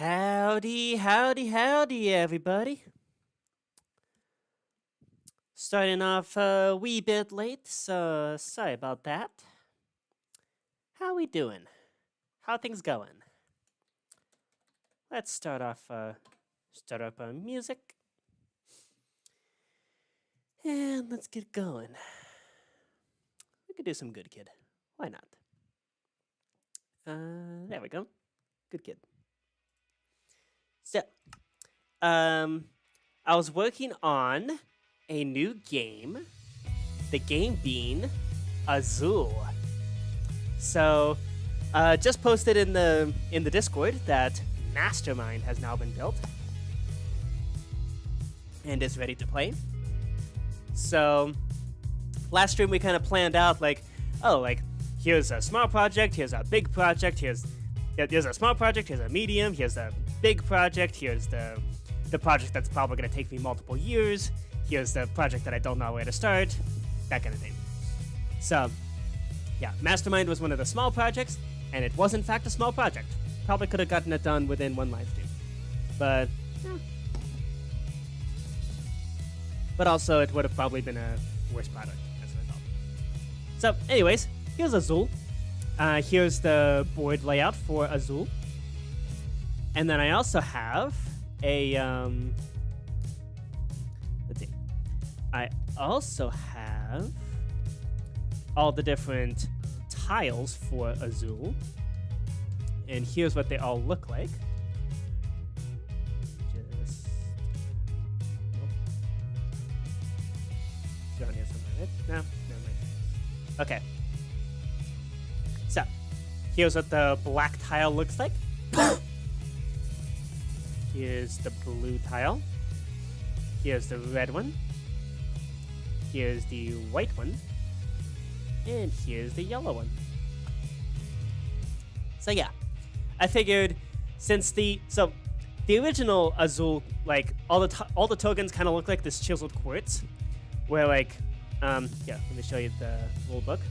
Howdy, howdy, howdy, everybody. Starting off a wee bit late, so sorry about that. How we doing? How things going? Let's start up music. And let's get going. We could do some Good Kid. Why not? There we go. Good Kid. So, I was working on a new game, the game being Azul. So, just posted in the Discord that Mastermind has now been built and is ready to play. So, last stream we kind of planned out here's a small project, here's a big project, here's a small project, here's a medium, here's a big project, here's the project that's probably going to take me multiple years, here's the project that I don't know where to start, that kind of thing. So, yeah, Mastermind was one of the small projects, and it was in fact a small project. Probably could have gotten it done within one live stream. But, yeah. But also, it would have probably been a worse product as a result. So, anyways, here's Azul. Here's the board layout for Azul. And then I also have a, let's see. I also have all the different tiles for Azul. And here's what they all look like. Just, down here somewhere, right? No, never mind. Okay. So, here's what the black tile looks like. Here's the blue tile. Here's the red one. Here's the white one. And here's the yellow one. So yeah, I figured since the original Azul, like all the tokens kind of look like this chiseled quartz, where like yeah, let me show you the rule book.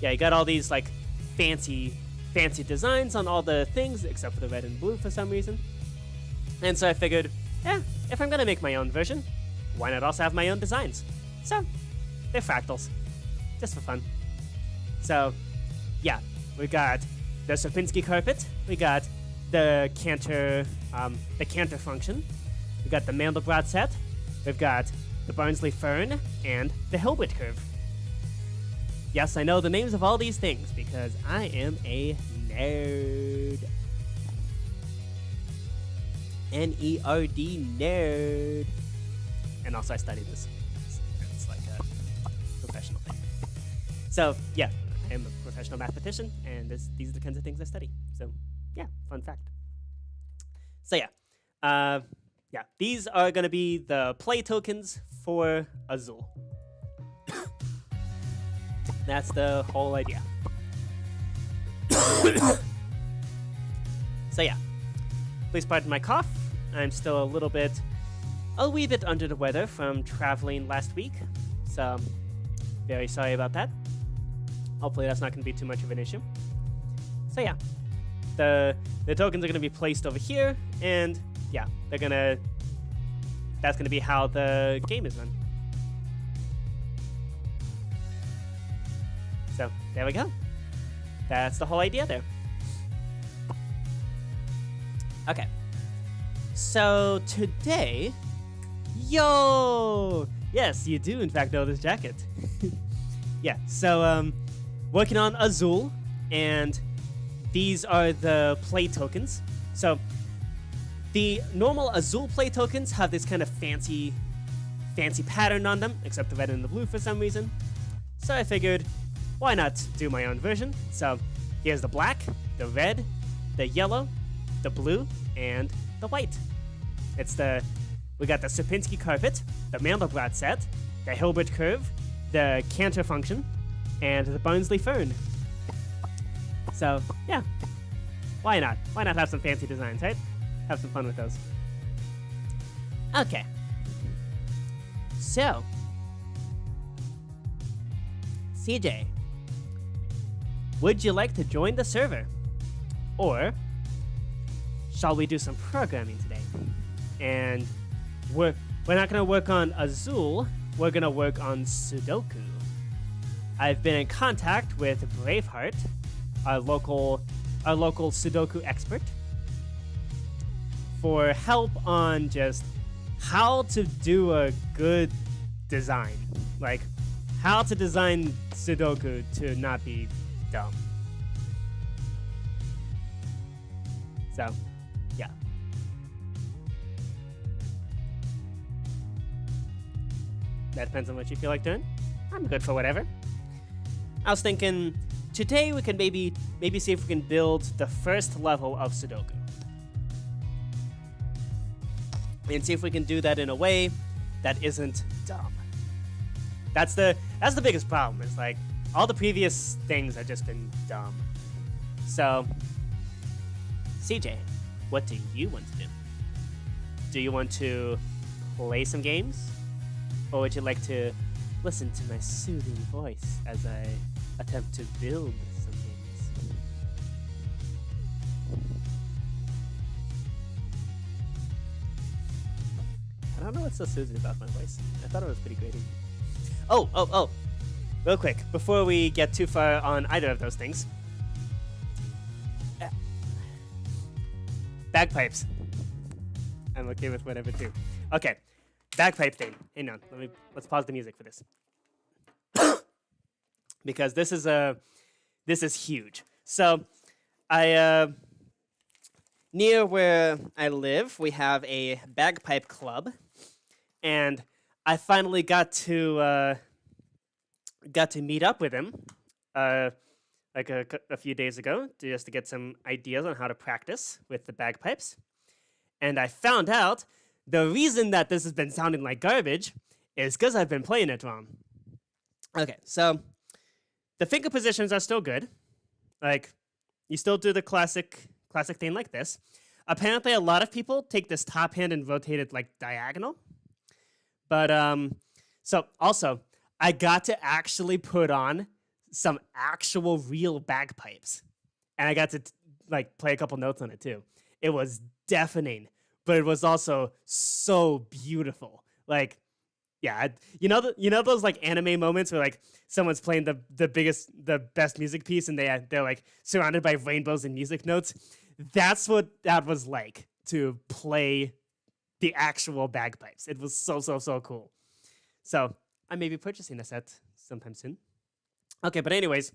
Yeah, you got all these like fancy designs on all the things except for the red and blue for some reason. And so I figured, if I'm gonna make my own version, why not also have my own designs? So, they're fractals, just for fun. So, yeah, we got the Sierpinski carpet, we got the Cantor function, we got the Mandelbrot set, we've got the Barnsley fern, and the Hilbert curve. Yes, I know the names of all these things because I am a nerd. N-E-R-D, nerd. And also I study this. It's like a professional thing. So, yeah, I am a professional mathematician, and these are the kinds of things I study. So, yeah, fun fact. So, yeah. Yeah, these are going to be the play tokens for Azul. That's the whole idea. So, yeah. Please pardon my cough. I'm still a wee bit under the weather from traveling last week. So, very sorry about that. Hopefully that's not going to be too much of an issue. So yeah, the tokens are going to be placed over here, and yeah, that's going to be how the game is run. So, there we go. That's the whole idea there. Okay, so today, yes, you do in fact know this jacket. Yeah, so working on Azul, and these are the play tokens. So the normal Azul play tokens have this kind of fancy pattern on them, except the red and the blue for some reason. So I figured, why not do my own version? So here's the black, the red, the yellow, the blue, and the white. We got the Sierpinski carpet, the Mandelbrot set, the Hilbert curve, the Cantor function, and the Barnsley fern. So, yeah. Why not? Why not have some fancy designs, right? Have some fun with those. Okay. So, CJ, would you like to join the server? Or shall we do some programming today? And we're not going to work on Azul, we're going to work on Sudoku. I've been in contact with Braveheart, our local Sudoku expert, for help on just how to do a good design. Like, how to design Sudoku to not be dumb. So, yeah. That depends on what you feel like doing. I'm good for whatever. I was thinking today we can maybe see if we can build the first level of Sudoku. And see if we can do that in a way that isn't dumb. That's the biggest problem. It's like all the previous things have just been dumb. So, CJ, what do you want to do? Do you want to play some games? Or would you like to listen to my soothing voice as I attempt to build some games? I don't know what's so soothing about my voice. I thought it was pretty grating. Oh. Real quick, before we get too far on either of those things. Bagpipes. I'm okay with whatever too. Okay, bagpipe thing. Hang on, let's pause the music for this. Because this is huge. So, near where I live, we have a bagpipe club, and I finally got to meet up with him, like a few days ago, just to get some ideas on how to practice with the bagpipes. And I found out the reason that this has been sounding like garbage is because I've been playing it wrong. Okay, so the finger positions are still good. Like, you still do the classic thing like this. Apparently, a lot of people take this top hand and rotate it like diagonal. But, so also, I got to actually put on some actual real bagpipes. And I got to like play a couple notes on it too. It was deafening, but it was also so beautiful. Like, yeah, you know those like anime moments where like someone's playing the best music piece and they're like surrounded by rainbows and music notes. That's what that was like to play the actual bagpipes. It was so cool. So I may be purchasing a set sometime soon. Okay, but anyways,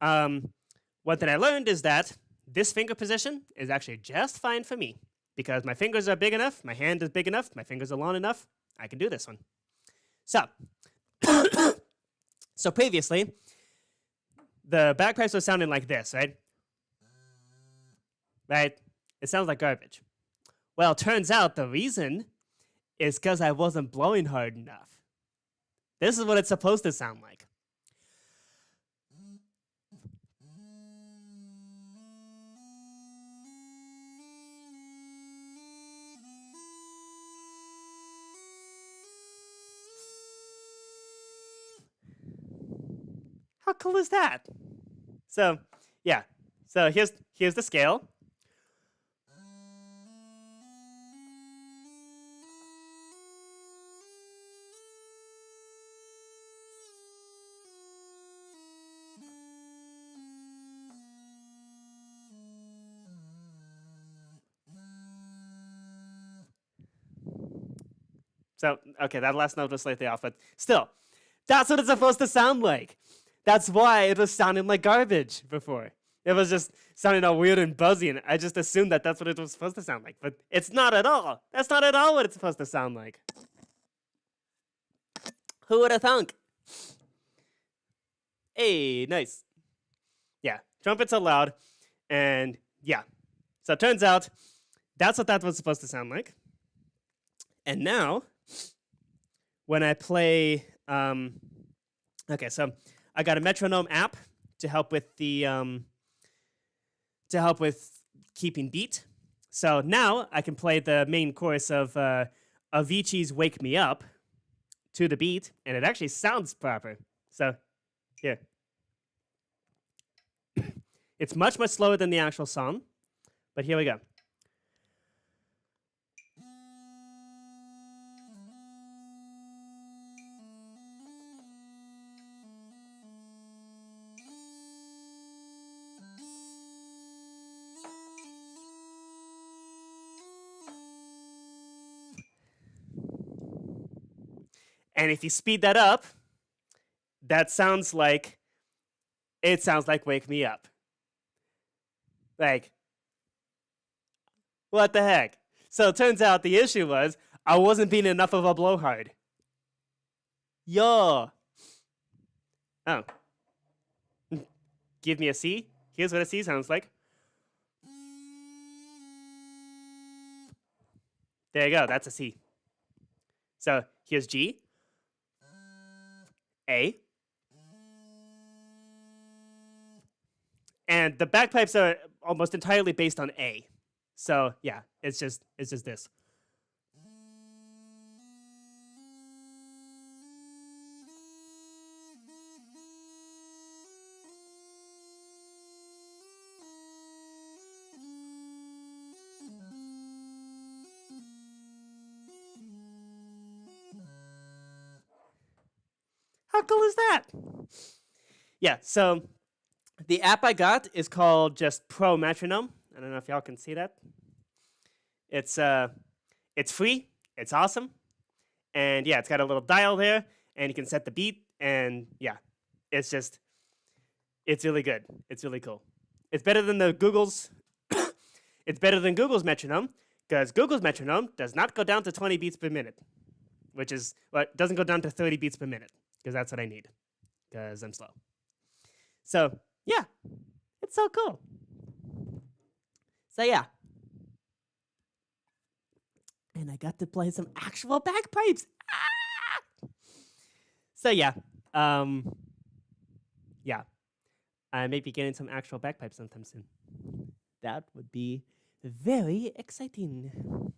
what that I learned is that this finger position is actually just fine for me because my fingers are big enough, my hand is big enough, my fingers are long enough. I can do this one. So, so previously, the bagpipes were sounding like this, right? Right? It sounds like garbage. Well, it turns out the reason is because I wasn't blowing hard enough. This is what it's supposed to sound like. How cool is that? So, yeah. So here's the scale. So, okay, that last note was slightly off, but still, that's what it's supposed to sound like. That's why it was sounding like garbage before. It was just sounding all weird and buzzy, and I just assumed that that's what it was supposed to sound like. But it's not at all. That's not at all what it's supposed to sound like. Who would have thunk? Hey, nice. Yeah, trumpets are loud, and yeah. So it turns out that's what that was supposed to sound like. And now, when I play, okay, so I got a metronome app to help with the keeping beat. So now I can play the main chorus of Avicii's "Wake Me Up" to the beat, and it actually sounds proper. So here, it's much slower than the actual song, but here we go. And if you speed that up, it sounds like Wake Me Up. Like, what the heck? So it turns out the issue was I wasn't being enough of a blowhard. Yo. Oh. Give me a C. Here's what a C sounds like. There you go. That's a C. So here's G. A. And the bagpipes are almost entirely based on A. So yeah, it's just this. How cool is that? Yeah, so the app I got is called just Pro Metronome. I don't know if y'all can see that. It's free, it's awesome. And yeah, it's got a little dial there, and you can set the beat, and yeah, it's really good. It's really cool. It's better than the Google's it's better than Google's metronome, because Google's metronome does not go down to 20 beats per minute, which is, well, it doesn't go down to 30 beats per minute, because that's what I need, because I'm slow. So yeah, it's so cool. So yeah. And I got to play some actual bagpipes. Ah! So yeah. Yeah. I may be getting some actual bagpipes sometime soon. That would be very exciting.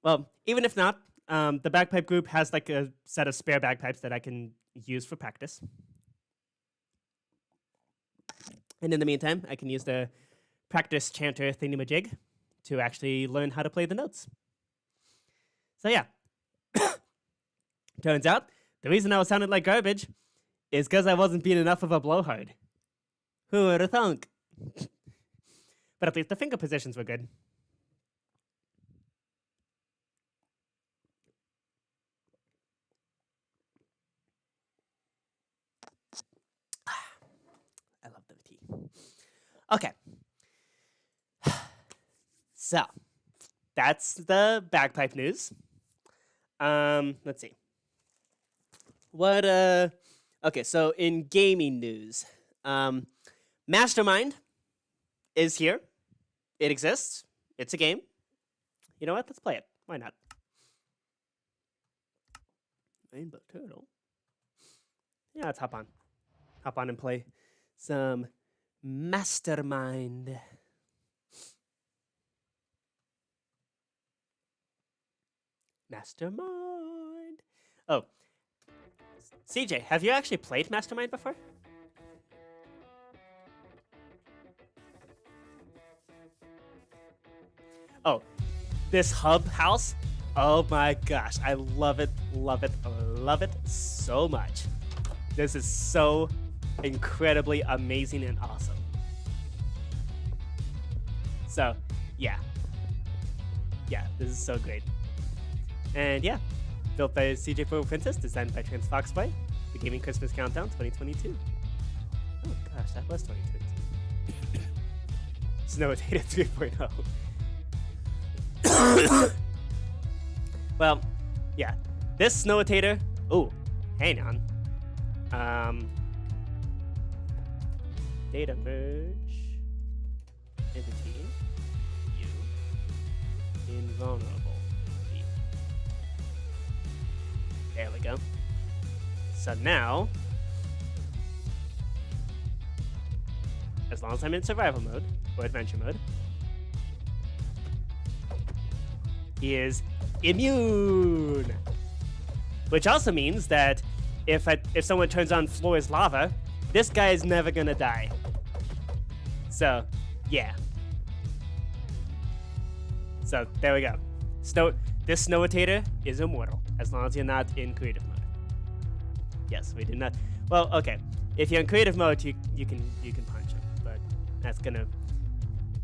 Well, even if not, the bagpipe group has like a set of spare bagpipes that I can use for practice. And in the meantime, I can use the practice chanter thingamajig to actually learn how to play the notes. So yeah. Turns out, the reason I was sounding like garbage is because I wasn't being enough of a blowhard. Who would have thunk? But at least the finger positions were good. I love the tea. Okay. So, that's the bagpipe news. Let's see. What, okay, so in gaming news, Mastermind is here. It exists. It's a game. You know what? Let's play it. Why not? Rainbow Turtle. Yeah, let's hop on. Hop on and play some Mastermind. Mastermind. Oh, CJ, have you actually played Mastermind before? Oh, this hub house? Oh my gosh, I love it, love it, love it so much. This is so incredibly amazing and awesome. So, yeah. Yeah, this is so great. And yeah, built by CJ Purple Princess, designed by TransFoxBoy, the Gaming Christmas Countdown 2022. Oh gosh, that was 2022. Snow-Data 3.0. Well, yeah, this Snow-Tater. Oh, hang on. Data merge. Entity. You. Invulnerable. There we go. So now, as long as I'm in survival mode or adventure mode, he is immune. Which also means that if someone turns on floor is lava, this guy is never gonna die. So, yeah. So there we go. This Snow-Tater is immortal, as long as you're not in creative mode. Yes, we did not. Well, okay. If you're in creative mode, you can punch him, but that's gonna.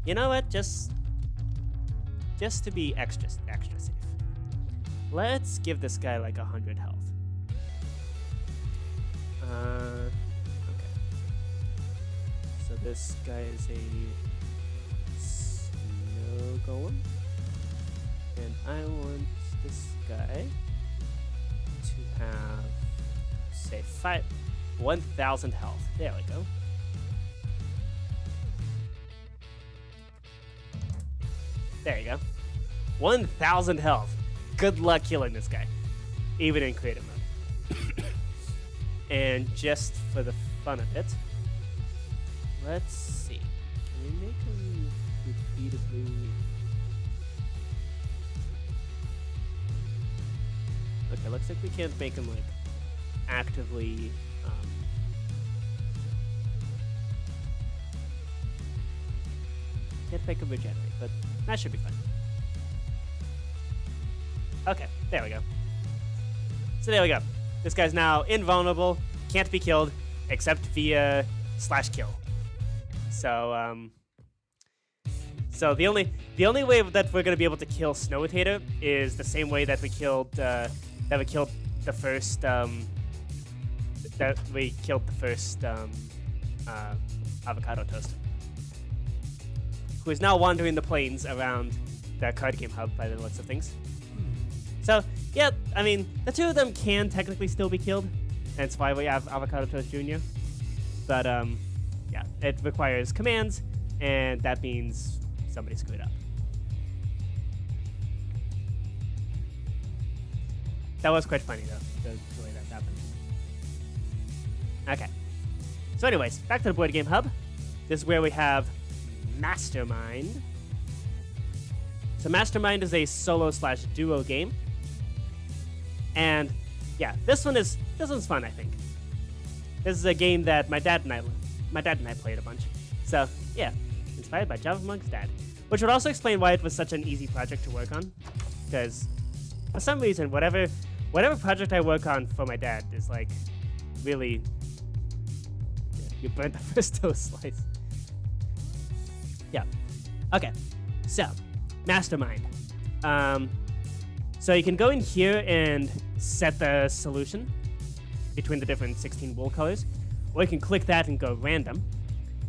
You know what? Just to be extra safe. let's give this guy like 100 health. Okay. So this guy is a snow golem. And I want this guy to have, say, 1,000 health. There we go. There you go. 1,000 health. Good luck killing this guy, even in creative mode. And just for the fun of it, let's see. Can we make him repeatedly? Okay, looks like we can't make him like actively. Can't make him regenerate, but that should be fine. Okay, there we go. So there we go. This guy's now invulnerable, can't be killed, except via /kill. So so the only way that we're gonna be able to kill Snow-Tater is the same way that we killed the first avocado toast, who is now wandering the plains around the card game hub by the looks of things. So, yeah, I mean, the two of them can technically still be killed. That's why we have Avocado Toast Jr. But, yeah, it requires commands, and that means somebody screwed up. That was quite funny, though, the way that happened. Okay. So anyways, back to the board game hub. This is where we have Mastermind. So Mastermind is a solo/duo game. And yeah, this one's fun, I think. This is a game that my dad and I played a bunch. So yeah, inspired by JavaMonk's dad, which would also explain why it was such an easy project to work on. Because for some reason, whatever project I work on for my dad is like really, yeah, you burnt the first toast slice. Yeah. Okay. So Mastermind. So you can go in here and set the solution between the different 16 wool colors, or you can click that and go random.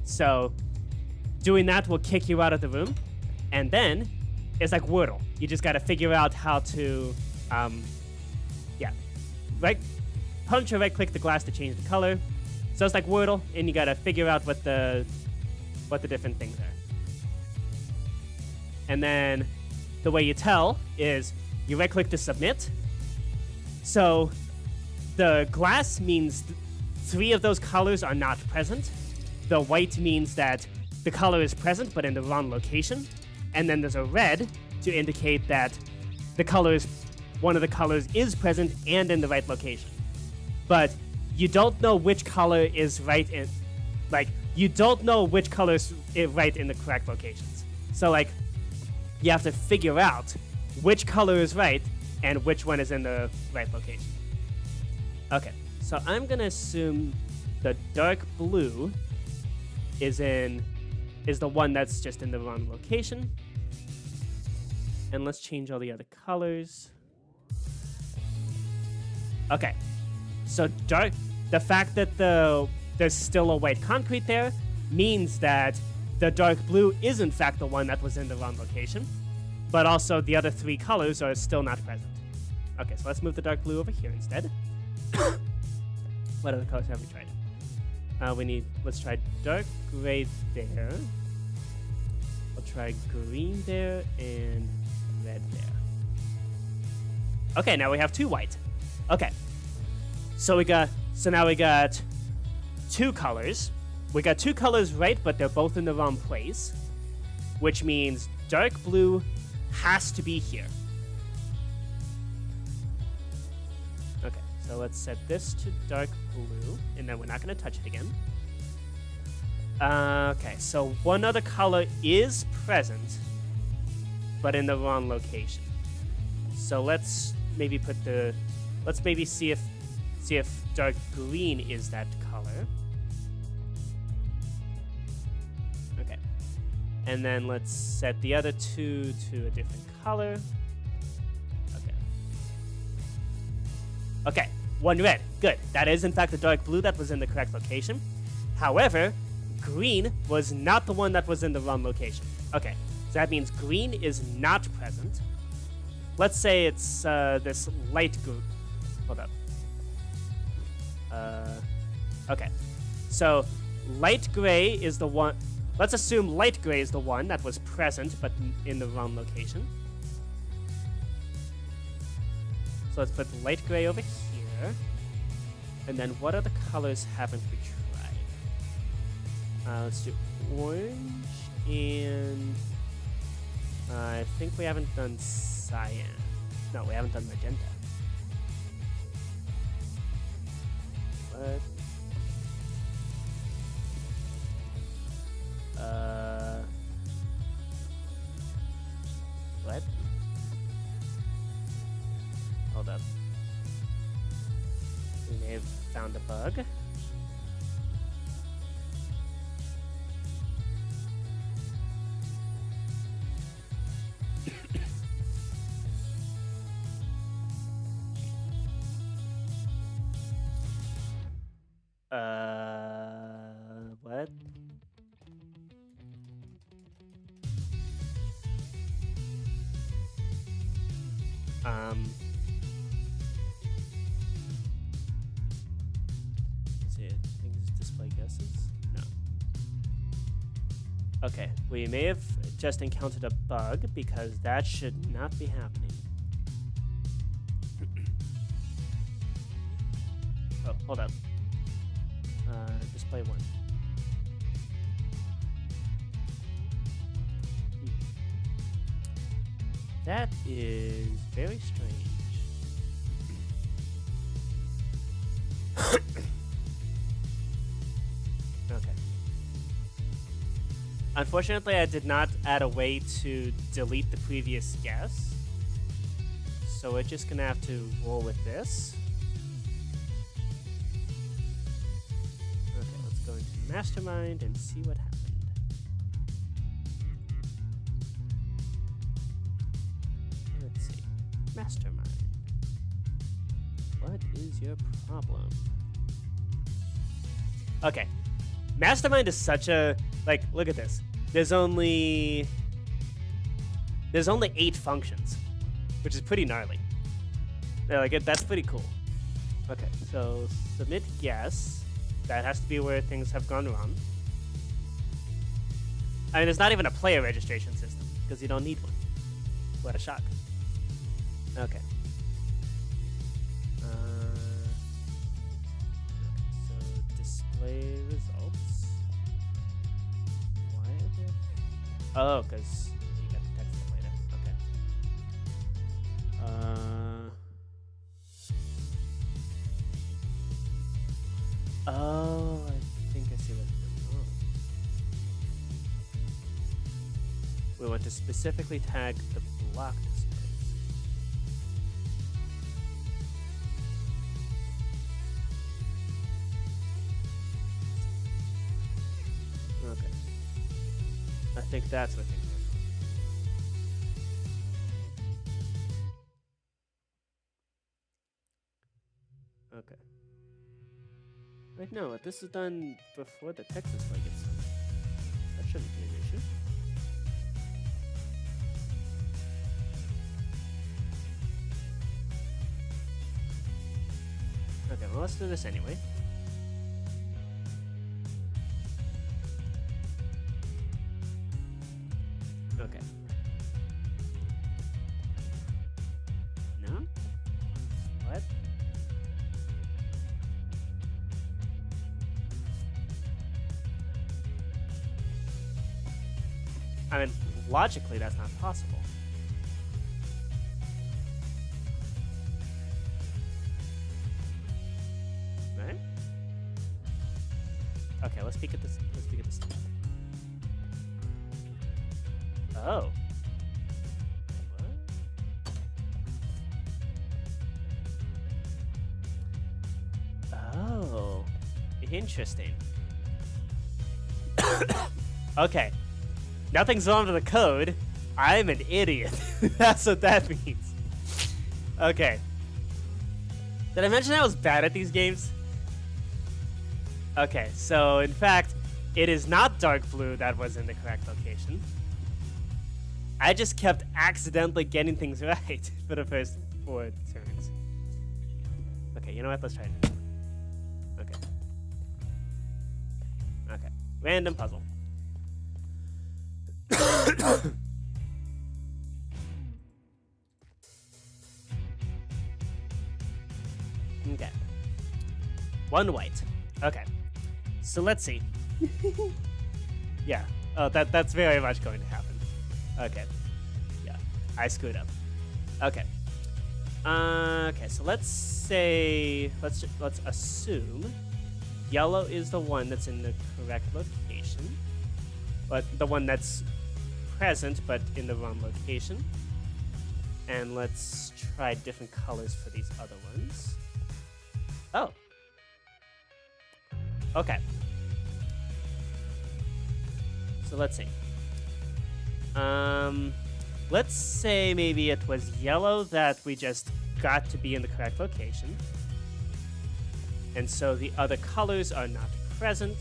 So doing that will kick you out of the room, and then it's like Wordle. You just got to figure out how to, punch or right-click the glass to change the color. So it's like Wordle, and you got to figure out what the different things are. And then the way you tell is you right-click to submit. So the glass means 3 of those colors are not present. The white means that the color is present but in the wrong location. And then there's a red to indicate that one of the colors is present and in the right location. But you don't know which color is right in, you don't know which color is right in the correct locations. So you have to figure out which color is right and which one is in the right location. Okay, so I'm gonna assume the dark blue is the one that's just in the wrong location. And let's change all the other colors. Okay, so the fact that there's still a white concrete there means that the dark blue is in fact the one that was in the wrong location, but also the other 3 colors are still not present. Okay, so let's move the dark blue over here instead. What other colors have we tried? Let's try dark gray there. We'll try green there and red there. Okay, now we have 2 white. Okay, so now we got 2 colors. We got 2 colors right, but they're both in the wrong place, which means dark blue has to be here. Okay, so let's set this to dark blue, and then we're not going to touch it again. Okay, so one other color is present, but in the wrong location. So let's maybe see if dark green is that color. Okay, and then let's set the other 2 to a different color. Okay, Okay, 1 red. Good. That is, in fact, the dark blue that was in the correct location. However, green was not the one that was in the wrong location. Okay, so that means green is not present. Let's say it's this light group. Hold up. Okay, so light gray is the one. Let's assume light gray is the one that was present but in the wrong location. So let's put light gray over here. And then what other colors haven't we tried? Let's do orange and I think we haven't done cyan. No, we haven't done magenta. What? What? Hold up. We may have found a bug. What? Let's see, I think it's display guesses? No. Okay, we may have just encountered a bug because that should not be happening. Oh, hold up. Display 1. That is very strange. Okay. Unfortunately, I did not add a way to delete the previous guess. So we're just gonna have to roll with this. Okay, let's go into Mastermind and see what happened. Let's see. Mastermind. What is your problem? Okay. Mastermind is such a, like, look at this. There's only 8 functions, which is pretty gnarly. Yeah, like, that's pretty cool. Okay, so submit guess. That has to be where things have gone wrong. I mean, there's not even a player registration system, because you don't need one. What a shock. Okay. So display results. Why are there? Oh, because you got the text later. Okay. Oh, I think I see what's going on. We want to specifically tag the block displays. Okay. I think that's what things are. Okay. Wait, no, this is done before the text display gets done. That shouldn't be an issue. Okay, well, let's do this anyway. Okay. No? What? I mean, logically, that's not possible. Right? Okay, let's peek at this. Let's peek at this. Oh. What? Oh. Interesting. Okay. Nothing's wrong with the code. I'm an idiot. That's what that means. Okay. Did I mention I was bad at these games? Okay, so in fact, it is not dark blue that was in the correct location. I just kept accidentally getting things right for the first 4 turns. Okay, you know what? Let's try it. Okay. Okay. Random puzzle. Okay. 1 white. Okay. So let's see. Yeah. Oh, that's very much going to happen. Okay. Yeah. I screwed up. Okay. Okay. So let's say let's assume yellow is the one that's in the correct location, but the one that's present but in the wrong location. And let's try different colors for these other ones. Oh. Okay. So let's see. Let's say maybe it was yellow that we just got to be in the correct location. And so the other colors are not present.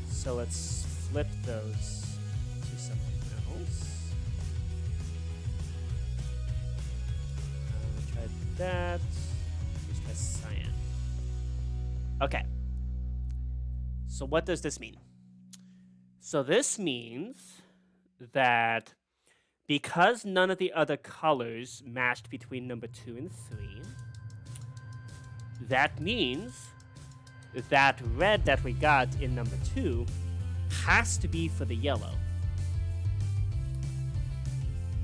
So let's flip those to something else. Try that. Let's try cyan. Okay. So what does this mean? So this means that because none of the other colors matched between number 2 and 3, that means that red that we got in number 2 has to be for the yellow.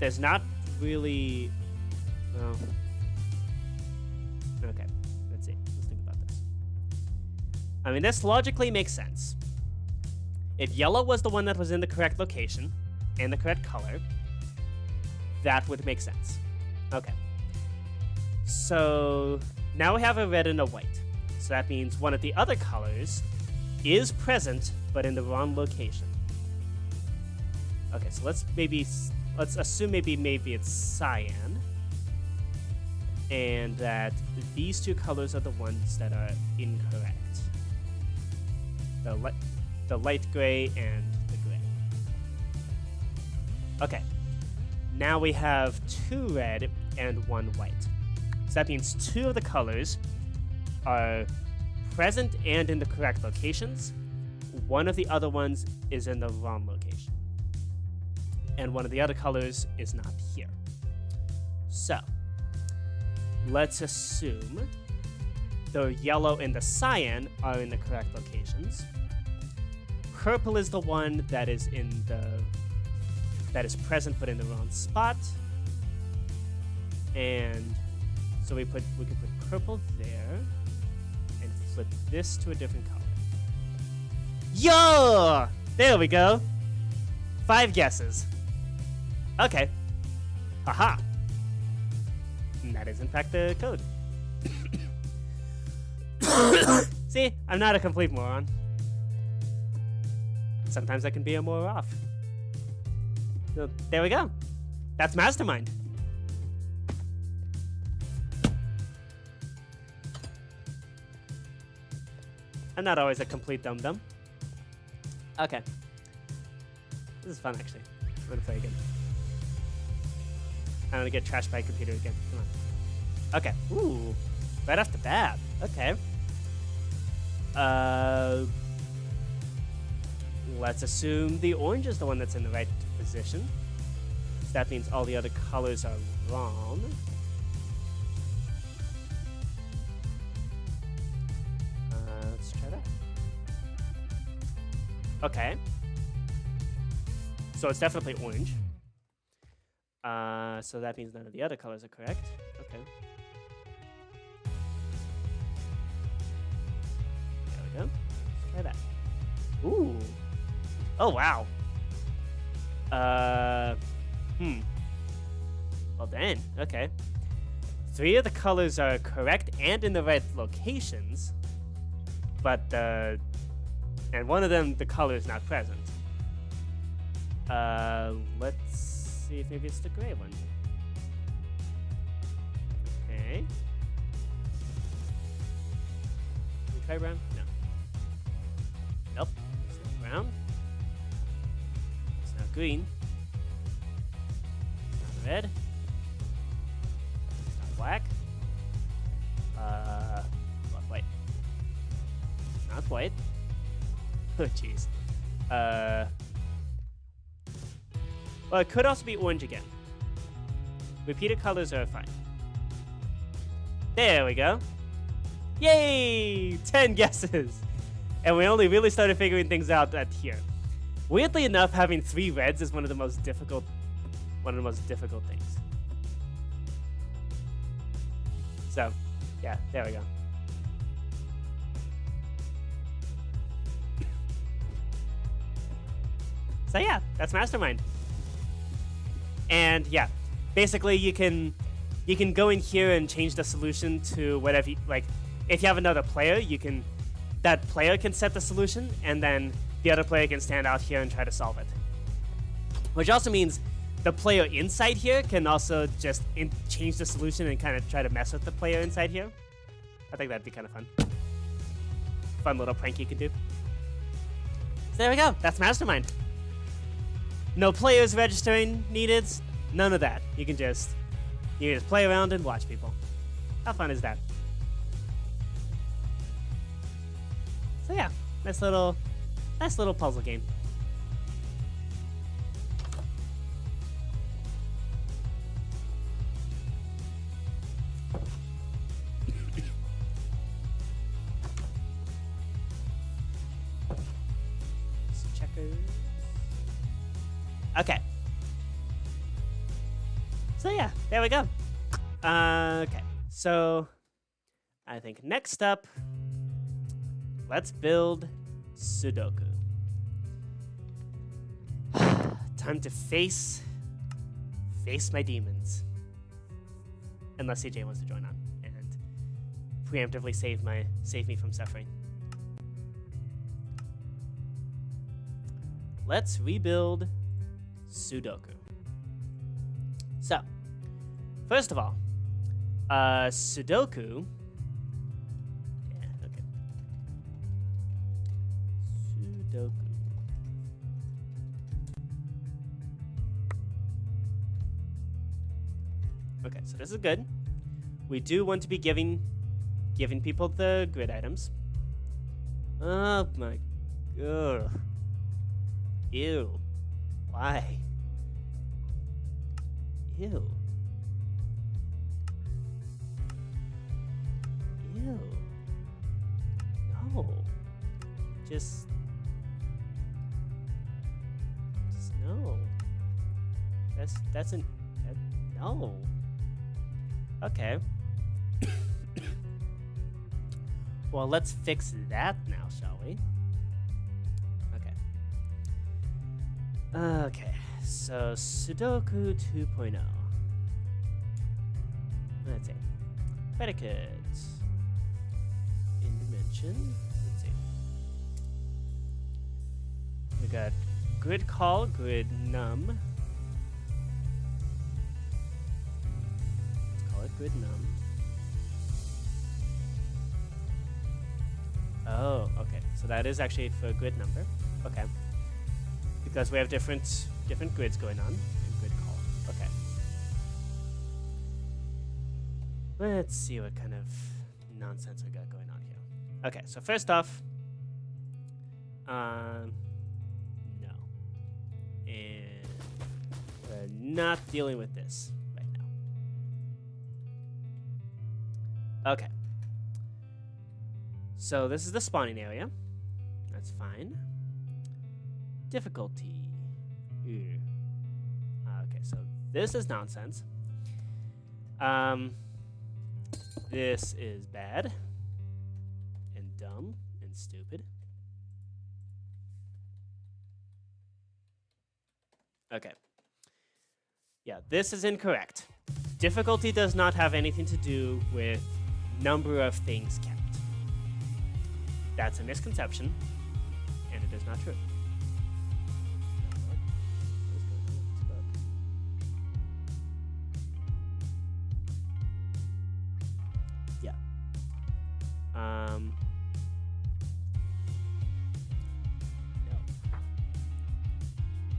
There's not really... Oh. Okay, let's see. Let's think about this. I mean, this logically makes sense. If yellow was the one that was in the correct location and the correct color, that would make sense. Okay. So now we have a red and a white. So that means one of the other colors is present, but in the wrong location. Okay, so let's assume maybe it's cyan, and that these 2 colors are the ones that are incorrect. The light gray and the gray. Okay. Now we have 2 red and 1 white. So that means 2 of the colors are present and in the correct locations. One of the other ones is in the wrong location. And one of the other colors is not here. So, let's assume the yellow and the cyan are in the correct locations. Purple is the one that is present but in the wrong spot. And so we could put purple there and flip this to a different color. Yo! There we go. 5 guesses. Okay. Haha. And that is in fact the code. See, I'm not a complete moron. Sometimes I can be a more off. So there we go. That's Mastermind. I'm not always a complete dum-dum. Okay. This is fun, actually. I'm gonna play again. I'm gonna get trashed by a computer again. Come on. Okay. Ooh. Right off the bat. Okay. Let's assume the orange is the one that's in the right position. So that means all the other colors are wrong. Let's try that. Okay. So it's definitely orange. So that means none of the other colors are correct. Okay. There we go. Let's try that. Ooh. Oh, wow. Well then, okay. 3 of the colors are correct and in the right locations, but and one of them, the color is not present. Let's see if maybe it's the gray one. Okay. Can we try brown? No. Nope. It's not brown. It's not green. It's not red. It's not black. Not white. Not white. Oh, jeez. Well, it could also be orange again. Repeated colors are fine. There we go. Yay! 10 guesses! And we only really started figuring things out at here. Weirdly enough, having 3 reds is one of the most difficult things. So, yeah, there we go. So yeah, that's Mastermind. And yeah, basically you can go in here and change the solution to whatever you, like. If you have another player, that player can set the solution, and then the other player can stand out here and try to solve it. Which also means the player inside here can also just change the solution and kind of try to mess with the player inside here. I think that'd be kind of fun. Fun little prank you can do. So there we go. That's Mastermind. No players registering needed. None of that. You can just play around and watch people. How fun is that? So yeah, nice little puzzle game. Checkers. Okay. So yeah, there we go. Okay, so I think next up, let's build Sudoku. Time to face my demons. Unless CJ wants to join on and preemptively save me from suffering. Let's rebuild Sudoku. So, first of all, Sudoku. Yeah, okay. Sudoku. Okay, so this is good. We do want to be giving people the grid items. Oh my god. Ew. Why? Ew. Ew. No. Just no. No. Okay. Well, let's fix that now, shall we? Okay, so Sudoku 2.0. Let's see. Predicates. In dimension. Let's see. We got grid call, grid num. Let's call it grid num. Oh, okay. So that is actually for grid number. Okay. Because we have different grids going on in grid call. Okay. Let's see what kind of nonsense we got going on here. Okay, so first off, no. And we're not dealing with this right now. Okay. So this is the spawning area. That's fine. Difficulty. Okay, so this is nonsense. This is bad and dumb and stupid. Okay. Yeah, this is incorrect. Difficulty does not have anything to do with number of things kept. That's a misconception, and it is not true.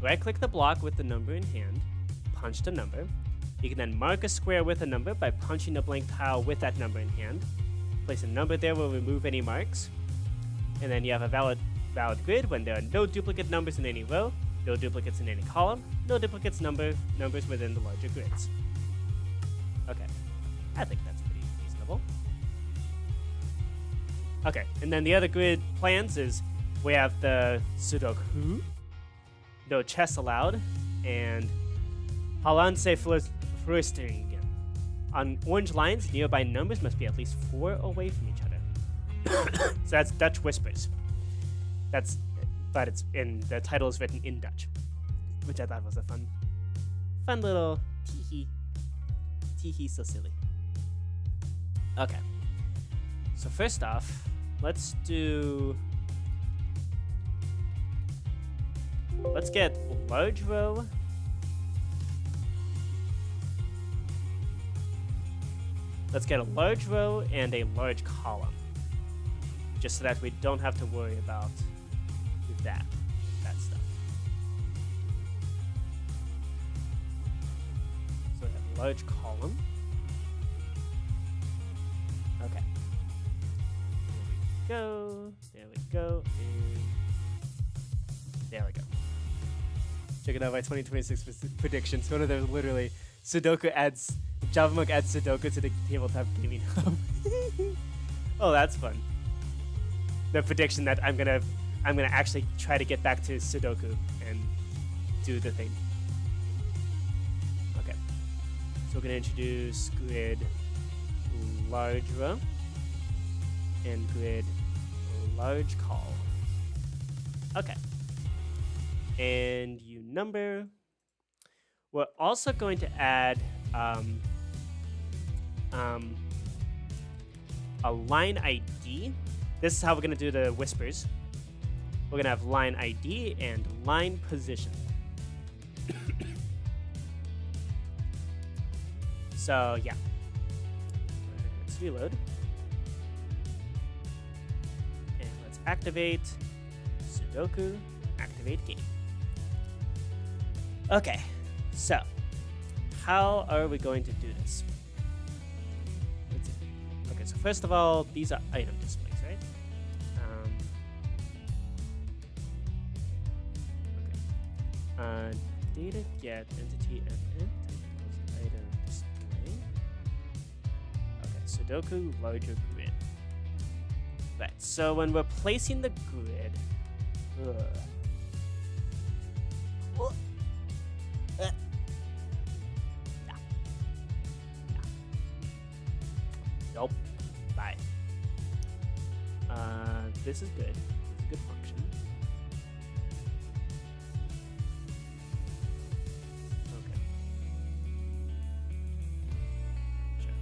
right-click the block with the number in hand, punch the number. You can then mark a square with a number by punching a blank tile with that number in hand. Place a number there will remove any marks. And then you have a valid grid when there are no duplicate numbers in any row, no duplicates in any column, no duplicates numbers within the larger grids. Okay, I think that's pretty reasonable. Okay, and then the other grid plans is we have the Sudoku, no chess allowed, and Halance Flüstering. On orange lines, nearby numbers must be at least 4 away from each other. So that's Dutch whispers. But it's in the title is written in Dutch, which I thought was a fun little teehee, so silly. Okay, so first off, let's get large row. Let's get a large row and a large column, just so that we don't have to worry about that stuff. So we have a large column. Okay. There we go, and there we go. Check it out, my 2026 predictions. One of them literally, JavaMonk adds Sudoku to the tabletop gaming hub. Oh, that's fun. The prediction that I'm gonna actually try to get back to Sudoku and do the thing. Okay, so we're gonna introduce grid large row and grid large column. Okay, and number. We're also going to add a line ID. This is how we're going to do the whispers. We're going to have line ID and line position. So, yeah. Let's reload. And let's activate Sudoku, activate game. Okay, so how are we going to do this? Let's see. Okay, so first of all, these are item displays, right? Okay. Data get entity and item display. Okay, Sudoku larger grid. Right. So when we're placing the grid, nope. Bye. This is good. This is a good function. Okay. Sure.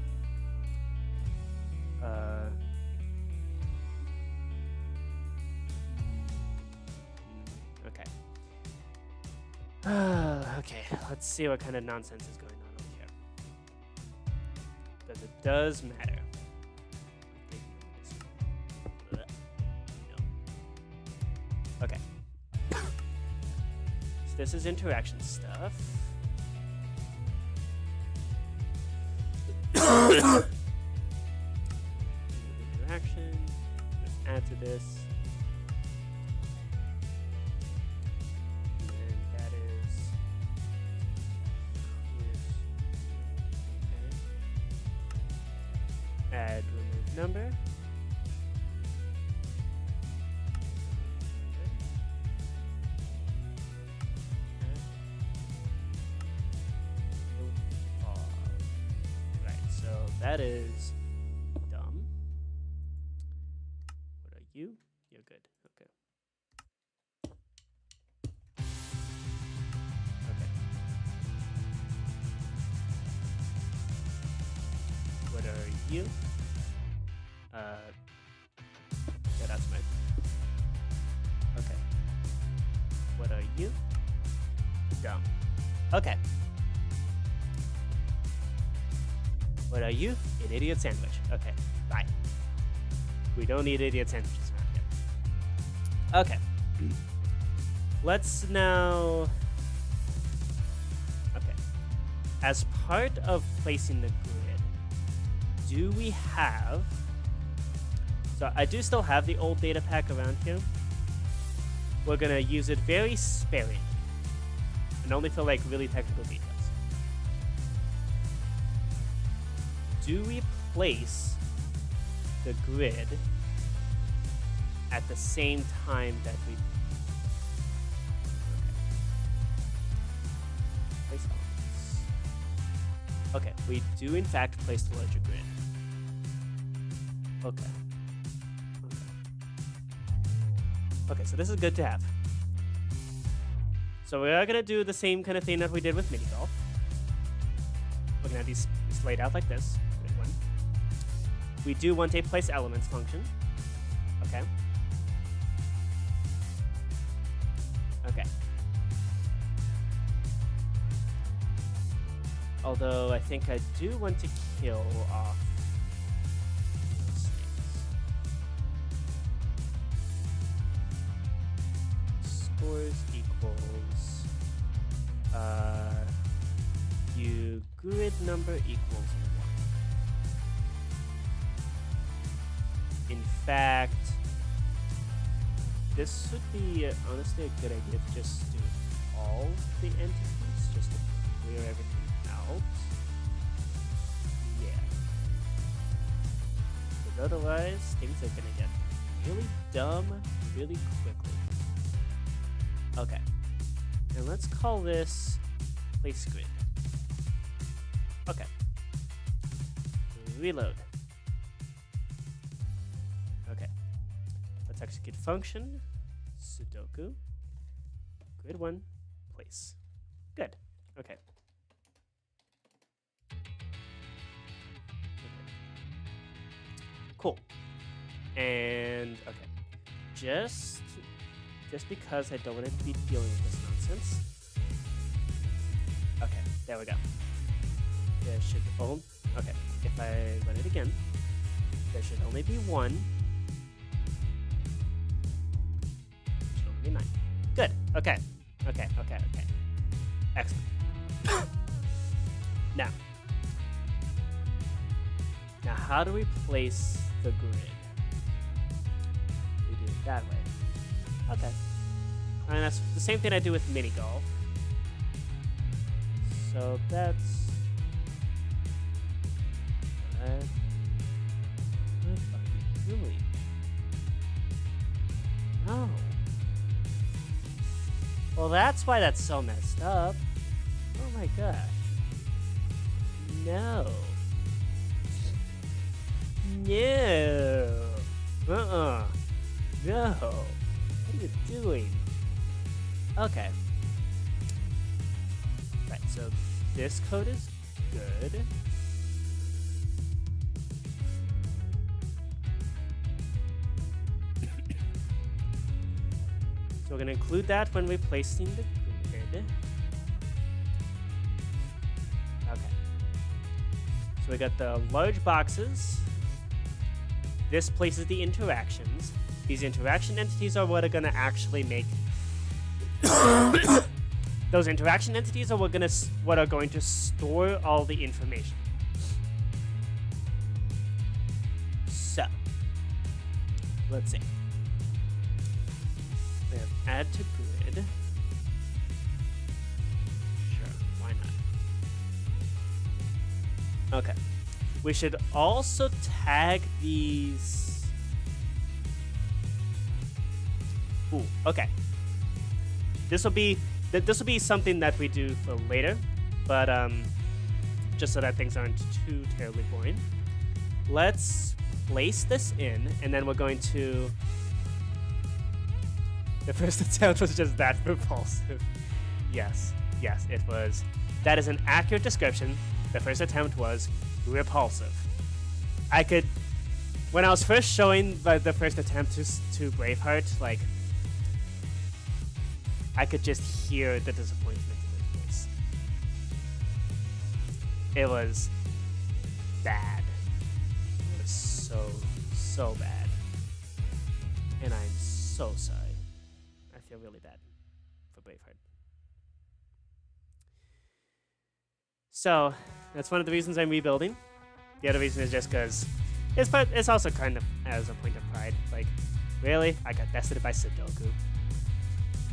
Okay. Okay, let's see what kind of nonsense is going on over here. Because it does matter. No. Okay. So this is interaction stuff. Interaction. Let's add to this. Add remove number. Right, so that is dumb. What are you? You're good. Okay. Okay. What are you? Yeah, that's mine. Okay. What are you? Dumb. Okay. What are you? An idiot sandwich. Okay, bye. We don't need idiot sandwiches around here. Okay. Let's now as part of placing the grid, do we have... So I do still have the old data pack around here. We're going to use it very sparingly, and only for like really technical details. Do we place the grid at the same time that we... Okay. Place elements. Okay, we do in fact place the larger grid. Okay. Okay, so this is good to have. So we are going to do the same kind of thing that we did with mini golf. We're going to have these laid out like this. Good one. We do want a place elements function. Okay. Okay. Although I think I do want to kill off those things. Scores equals you grid number equals 1. In fact, this would be honestly a good idea to just do all the entities just to clear everything out. Yeah. Because otherwise, things are gonna get really dumb really quickly. Okay. And let's call this place grid. Okay. Reload. Okay. Let's execute function. Sudoku. Grid 1. Place. Good. Okay. Cool. And okay. Just because I don't want to be dealing with this nonsense. Okay, there we go. There should only... Okay, if I run it again, there should only be 1. There should only be 9. Good, okay. Okay. Excellent. Now, how do we place the grid? We do it that way. Okay. And that's the same thing I do with mini golf. So that's... What are you doing? No. Well, that's why that's so messed up. Oh my gosh. No. No. No. What are you doing? Okay. Right, so this code is good. So we're going to include that when we're placing the grid. Okay. So we got the large boxes. This places the interactions. These interaction entities are what are going to actually make... Those interaction entities are what are going to store all the information. So, let's see. We have add to grid. Sure, why not? Okay. We should also tag these. Ooh, okay. This will be something that we do for later, but just so that things aren't too terribly boring. Let's place this in, and then we're going to... The first attempt was just that repulsive. Yes, it was. That is an accurate description. The first attempt was repulsive. When I was first showing the first attempt to Braveheart, like, I could just hear the disappointment in his voice. It was bad. It was so bad. And I'm so sorry. I feel really bad for Braveheart. So that's one of the reasons I'm rebuilding. The other reason is just because it's also kind of as a point of pride. Like, really? I got bested by Sudoku.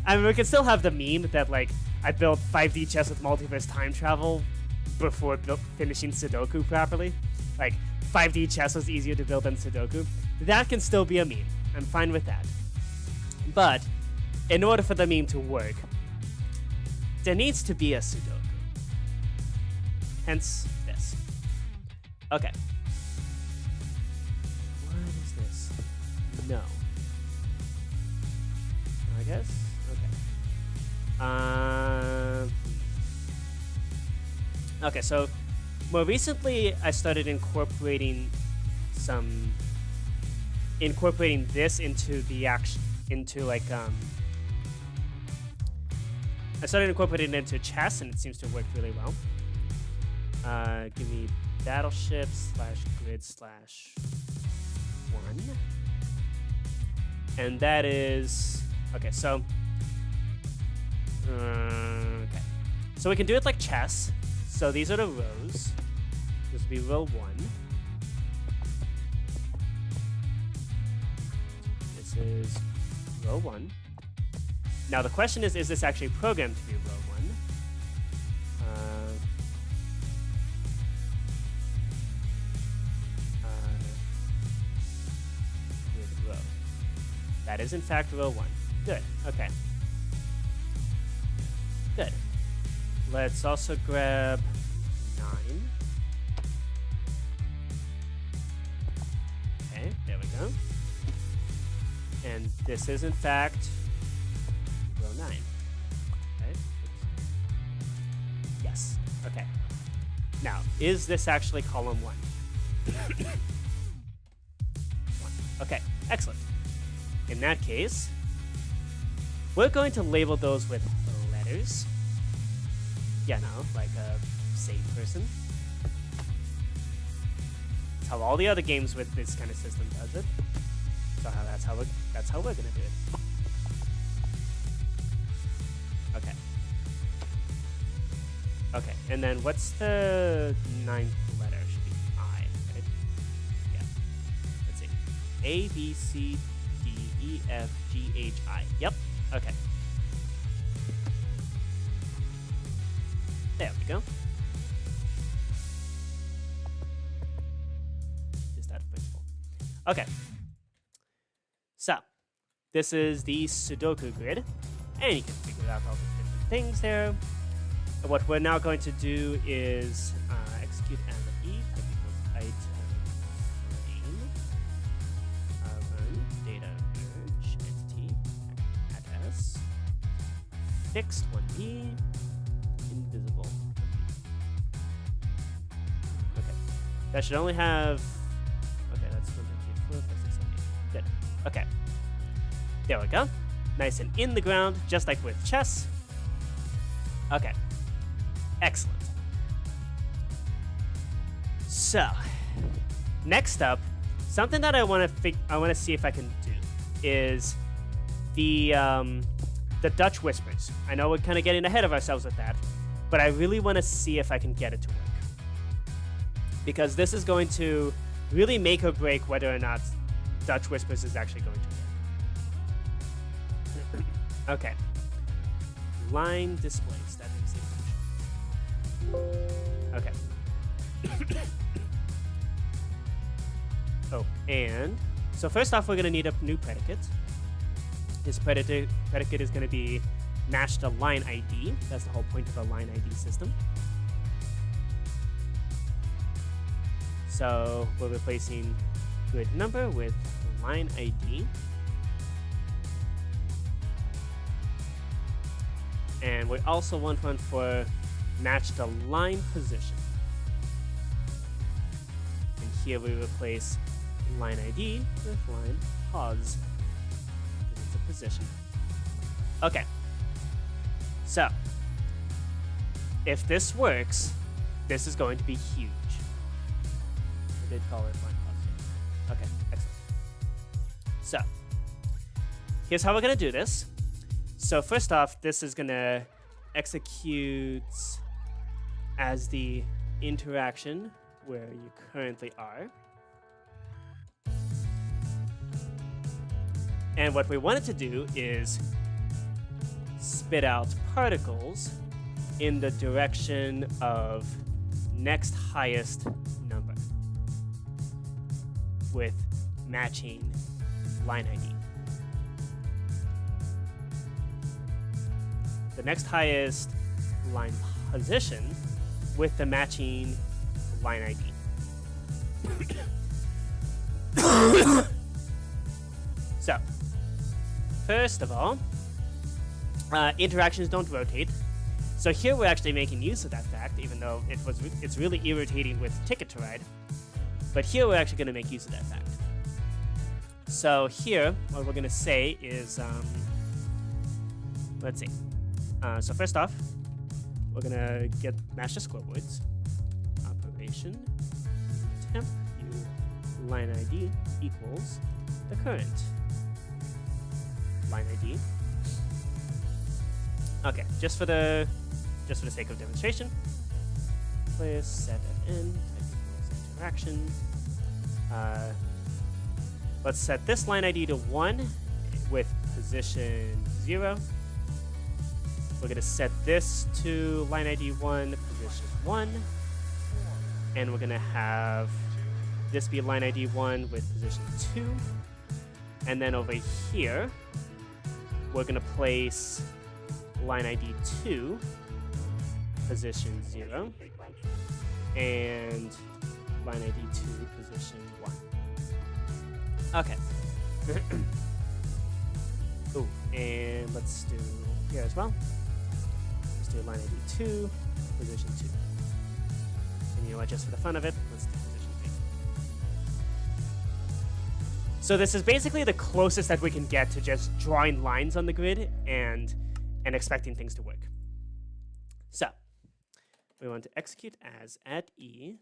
I mean, we can still have the meme that, like, I built 5D chess with multiverse time travel before finishing Sudoku properly. Like, 5D chess was easier to build than Sudoku. That can still be a meme. I'm fine with that. But in order for the meme to work, there needs to be a Sudoku. Hence this. Okay. What is this? No. I guess? Okay. Okay, so more recently I started incorporating this into the action, into like, I started incorporating it into chess, and it seems to work really well. Give me battleship / grid / 1. And that is, okay, so, okay. So we can do it like chess. So these are the rows. This will be row 1. This is row 1. Now the question is this actually programmed to be row 1? Row. That is in fact row 1. Good, okay. Good. Let's also grab 9. Okay, there we go. And this is in fact row 9. Okay. Yes. Okay. Now, is this actually column 1? 1. Okay, excellent. In that case, we're going to label those with letters. Yeah, no, like a sane person. That's how all the other games with this kind of system does it. So that's how we're gonna do it. Okay. Okay, and then what's the 9th letter? Should be I, right? Yeah. Let's see. A, B, C, D, E, F, G, H, I. Yep. Okay. There we go. Just out of principle. Okay. So, this is the Sudoku grid, and you can figure out all the different things there. And what we're now going to do is execute as of E, type equals item name, run data merge entity at S, fixed 1B, invisible 1B. Okay, that should only have. Okay, that's 1, 2, 3, 4, 5, 6, 7, 8. Good. Okay. There we go. Nice and in the ground, just like with chess. Okay. Excellent. So, next up, something that I want to see if I can do is the Dutch whispers. I know we're kind of getting ahead of ourselves with that, but I really want to see if I can get it to work. Because this is going to really make or break whether or not Dutch whispers is actually going to work. Okay. Line displays. That makes it. Okay. Oh, and so first off, we're going to need a new predicate. This predicate is going to be matched to line ID. That's the whole point of a line ID system. So we're replacing grid number with line ID. And we also want one for match the line position. And here we replace line ID with line pos, because it's a position. Okay. So, if this works, this is going to be huge. I did call it line pos. Okay, excellent. So, here's how we're going to do this. So first off, this is going to execute as the interaction where you currently are. And what we wanted to do is spit out particles in the direction of next highest number with matching line ID. The next highest line position with the matching line ID. So, first of all, interactions don't rotate. So here we're actually making use of that fact, even though it's really irritating with Ticket to Ride. But here we're actually going to make use of that fact. So here, what we're going to say is, let's see. So first off, we're going to get master scoreboards. Operation temp view line ID equals the current line ID. Okay, just for the sake of demonstration, place set at n type equals interaction. Let's set this line ID to 1 with position 0. We're gonna set this to line ID 1, position 1, and we're gonna have this be line ID 1 with position 2, and then over here we're gonna place line ID 2, position 0, and line ID 2, position 1. Okay. Ooh, and let's do here as well. Let's do line ID 2, position 2. And you know what, just for the fun of it, let's do position 3. So this is basically the closest that we can get to just drawing lines on the grid and expecting things to work. So we want to execute as at e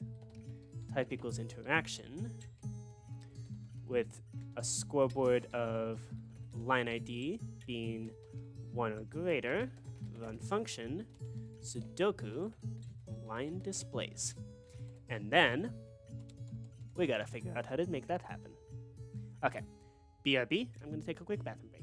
type equals interaction with a scoreboard of line ID being 1 or greater, run function Sudoku line displays. And then we gotta figure out how to make that happen. Okay, BRB, I'm gonna take a quick bathroom break.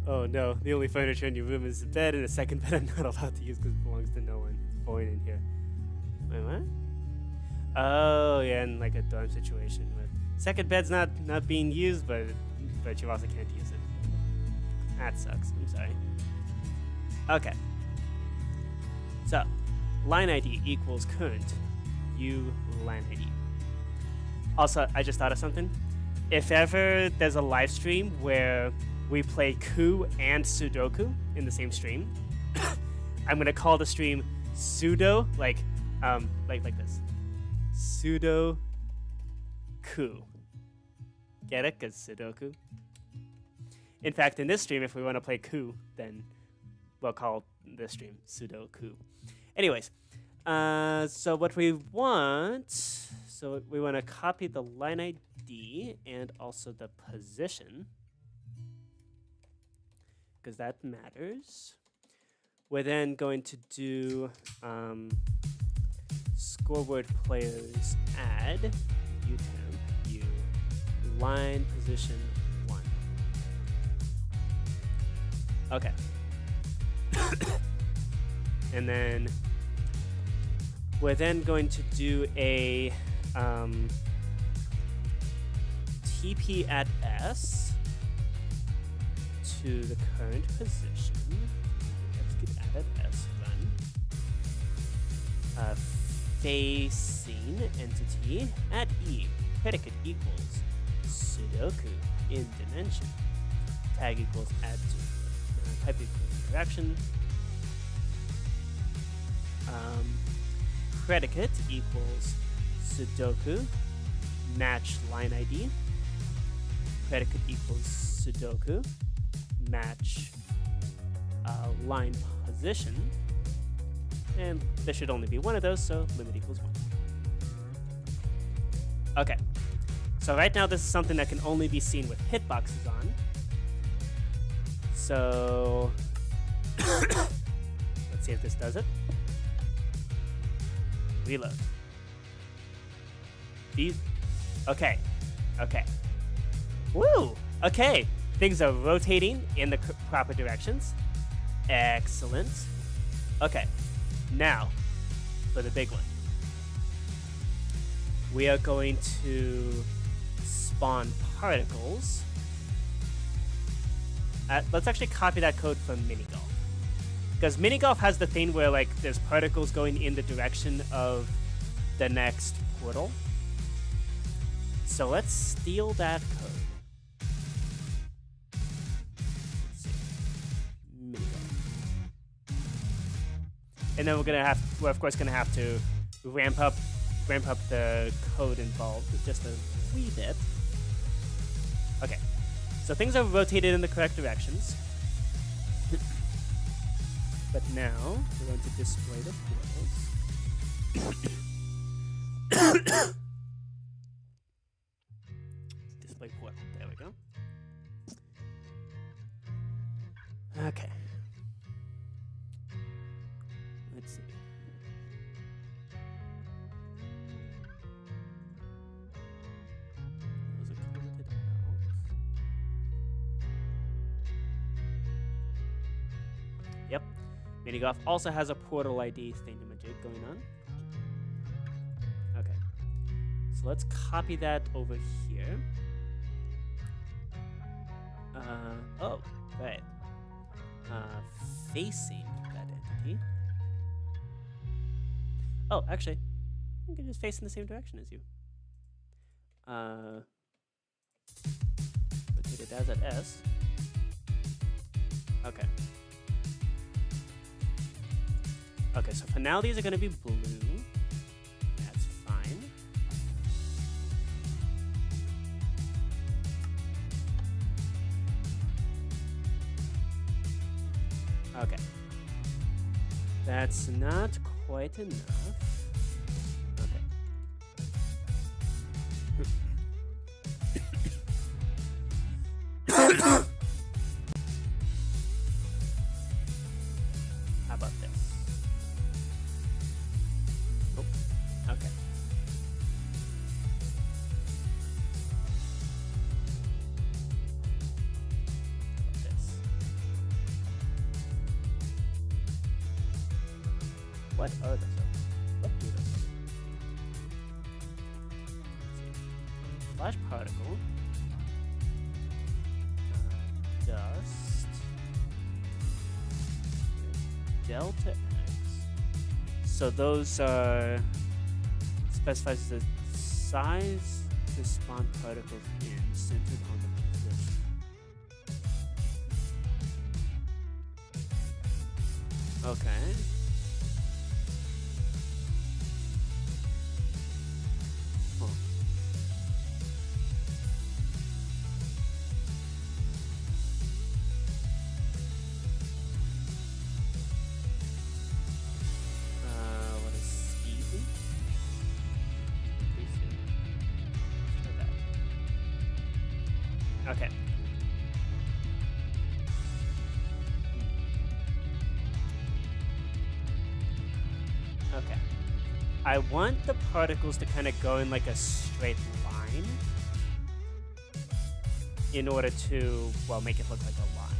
Oh no, the only furniture in your room is a bed, and a second bed I'm not allowed to use because it belongs to no one. It's void in here. Wait, what? Oh, yeah, in like a dorm situation. But second bed's not being used, but you also can't use it. That sucks. I'm sorry. Okay. So, line ID equals current u line ID. Also, I just thought of something. If ever there's a live stream where we play Ku and Sudoku in the same stream, I'm gonna call the stream Sudo, like this. Sudoku. Get it? Cause Sudoku. In fact, in this stream, if we want to play Ku, then we'll call this stream Sudoku. Anyways, so what we want, So we want to copy the line ID and also the position, because that matters. We're then going to do scoreboard players add utemp u line position 1. Okay. And then we're then going to do a TP at S to the current position. Let's get add at S run. Facing entity at E. Predicate equals Sudoku in dimension. Tag equals add to. Type equals interaction. Predicate equals Sudoku match line ID. Predicate equals Sudoku match line position. And there should only be one of those, so limit equals 1. Okay. So right now this is something that can only be seen with hitboxes on. So let's see if this does it. Reload. Okay. Okay. Woo! Okay. Things are rotating in the proper directions. Excellent. Okay. Now, for the big one. We are going to spawn particles. Let's actually copy that code from Minigolf. Because Minigolf has the thing where like there's particles going in the direction of the next portal. So let's steal that code. Let's see. Minigolf. And then we're of course gonna have to ramp up the code involved just a wee bit. Okay. So things are rotated in the correct directions. But now, we're going to display the portals. Display portal. There we go. Okay. Let's see. Those are commented out. Yep. Minigolf also has a portal ID thingamajig going on. Okay. So let's copy that over here. Oh, right. Facing that entity. Oh, actually, you can just face in the same direction as you. Rotate it as at S. Okay. Okay, so for now these are going to be blue. That's fine. Okay. That's not quite enough. Okay. How about this? Nope. Okay. How about this? What are those? What do those? Flash particle. Dust. Delta X. So those are specifies the size to spawn particles in centered on the position. Okay. Huh. What is speed? Okay. Okay. I want the particles to kind of go in like a straight line in order to, well, make it look like a line.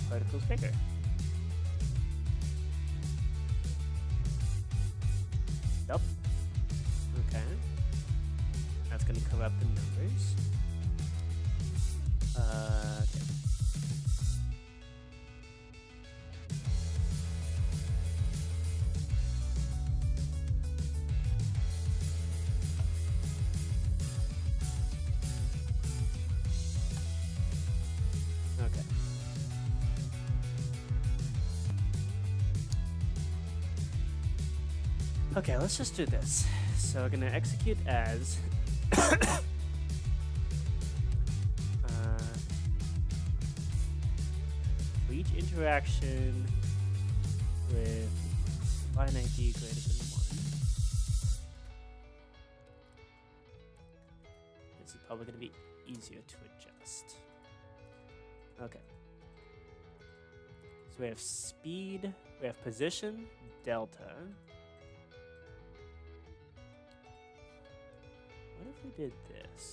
Particles bigger. Nope. Okay. That's gonna cover up the numbers. Okay. Okay. Okay, let's just do this. So we're gonna execute as for each interaction with line ID greater than 1. This is probably gonna be easier to adjust. Okay. So we have speed, we have position, delta. What if we did this?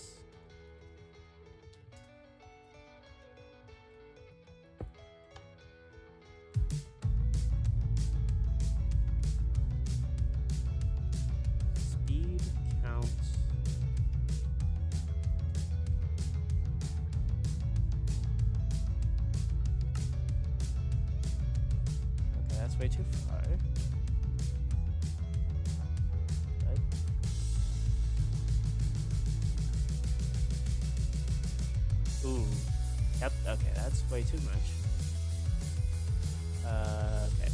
Speed count. Okay, that's way too far. Ooh. Yep, okay, that's way too much. Okay.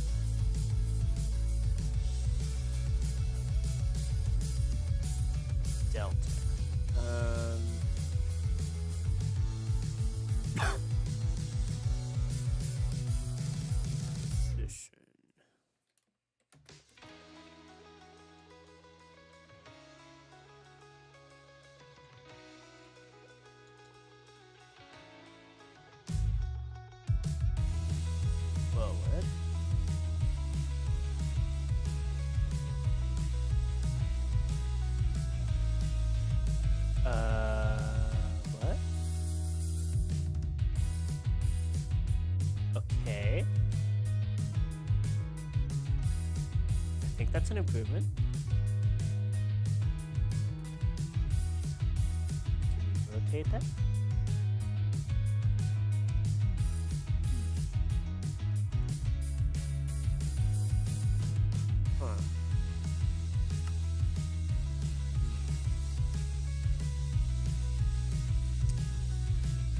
Delta. Position. Forward. What? Okay. I think that's an improvement. Can we rotate that?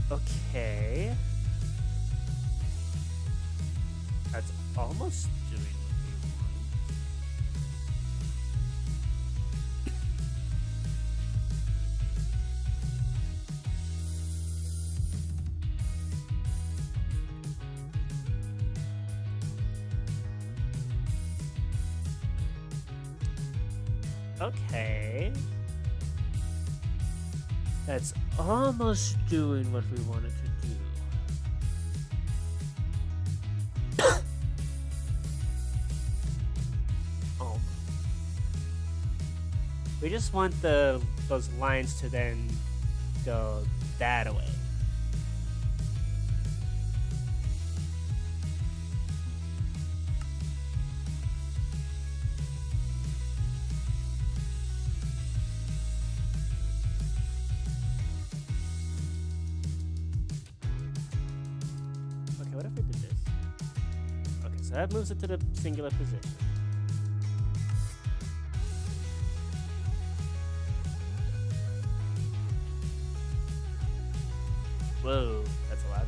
Okay. That's almost doing what we want. Okay. That's almost doing what we wanted to do. Oh. We just want those lines to then go that way. that moves it to the singular position. Whoa, that's a lot.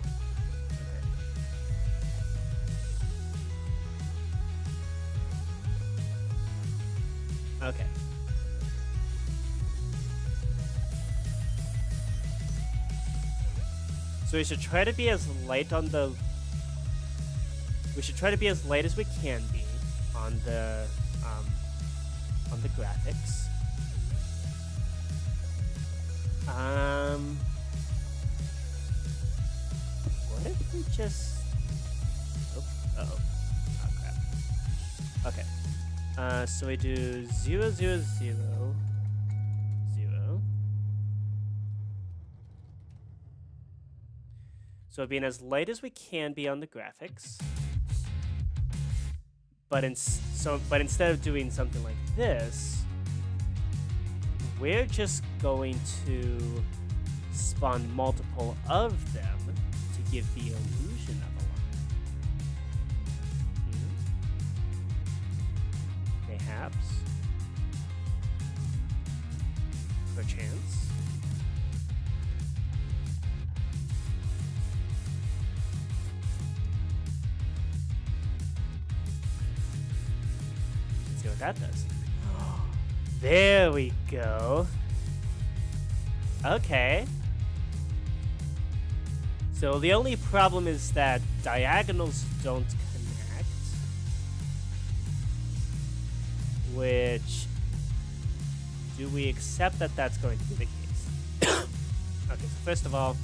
Okay. So we should try to be as light on the... We should try to be as light as we can be on the graphics. What if we just... Oh crap. Okay. So we do 0, 0, 0, 0. So being as light as we can be on the graphics. But instead of doing something like this, we're just going to spawn multiple of them to give the illusion of a line. Perhaps. Perchance. Let's see what that does. There we go. Okay. So the only problem is that diagonals don't connect. Which, do we accept that that's going to be the case? Okay, so first of all,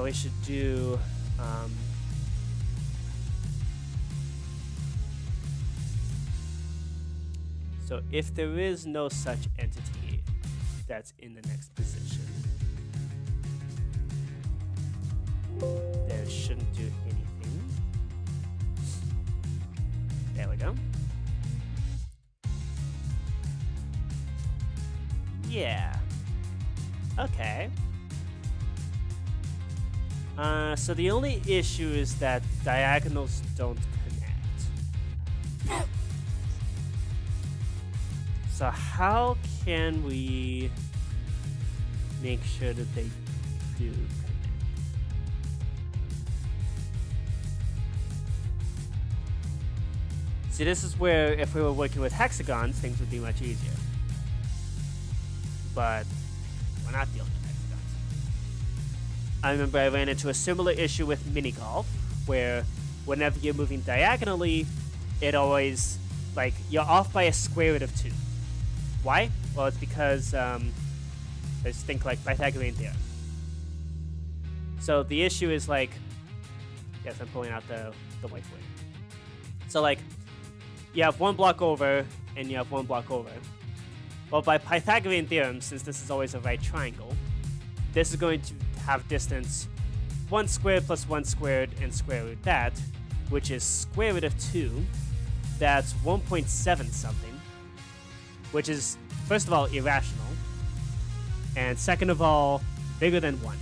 we should do... so if there is no such entity that's in the next position, then it shouldn't do anything. There we go. Yeah. Okay. So the only issue is that diagonals don't connect. So how can we make sure that they do connect? See, this is where if we were working with hexagons, things would be much easier. But we're not dealing with hexagons. I remember I ran into a similar issue with mini golf, where whenever you're moving diagonally, it always, like, you're off by a square root of 2. Why? Well, it's because, let's think like Pythagorean theorem. So the issue is like, yes, I'm pulling out the whiteboard. So like, you have one block over, and you have one block over. Well, by Pythagorean theorem, since this is always a right triangle, this is going to have distance 1 squared plus 1 squared and square root that, which is square root of 2. That's 1.7 something. Which is, first of all, irrational, and second of all, bigger than 1,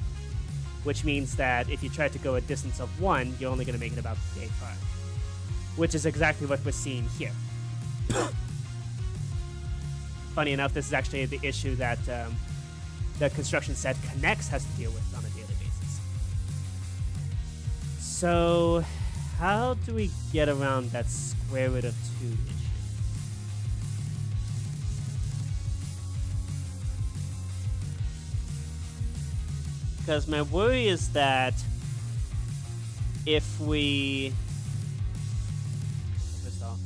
which means that if you try to go a distance of 1, you're only going to make it about 8 far, which is exactly what we're seeing here. Funny enough, this is actually the issue that the construction set Connects has to deal with on a daily basis. So, how do we get around that square root of 2 issue? Because my worry is that if we... First off,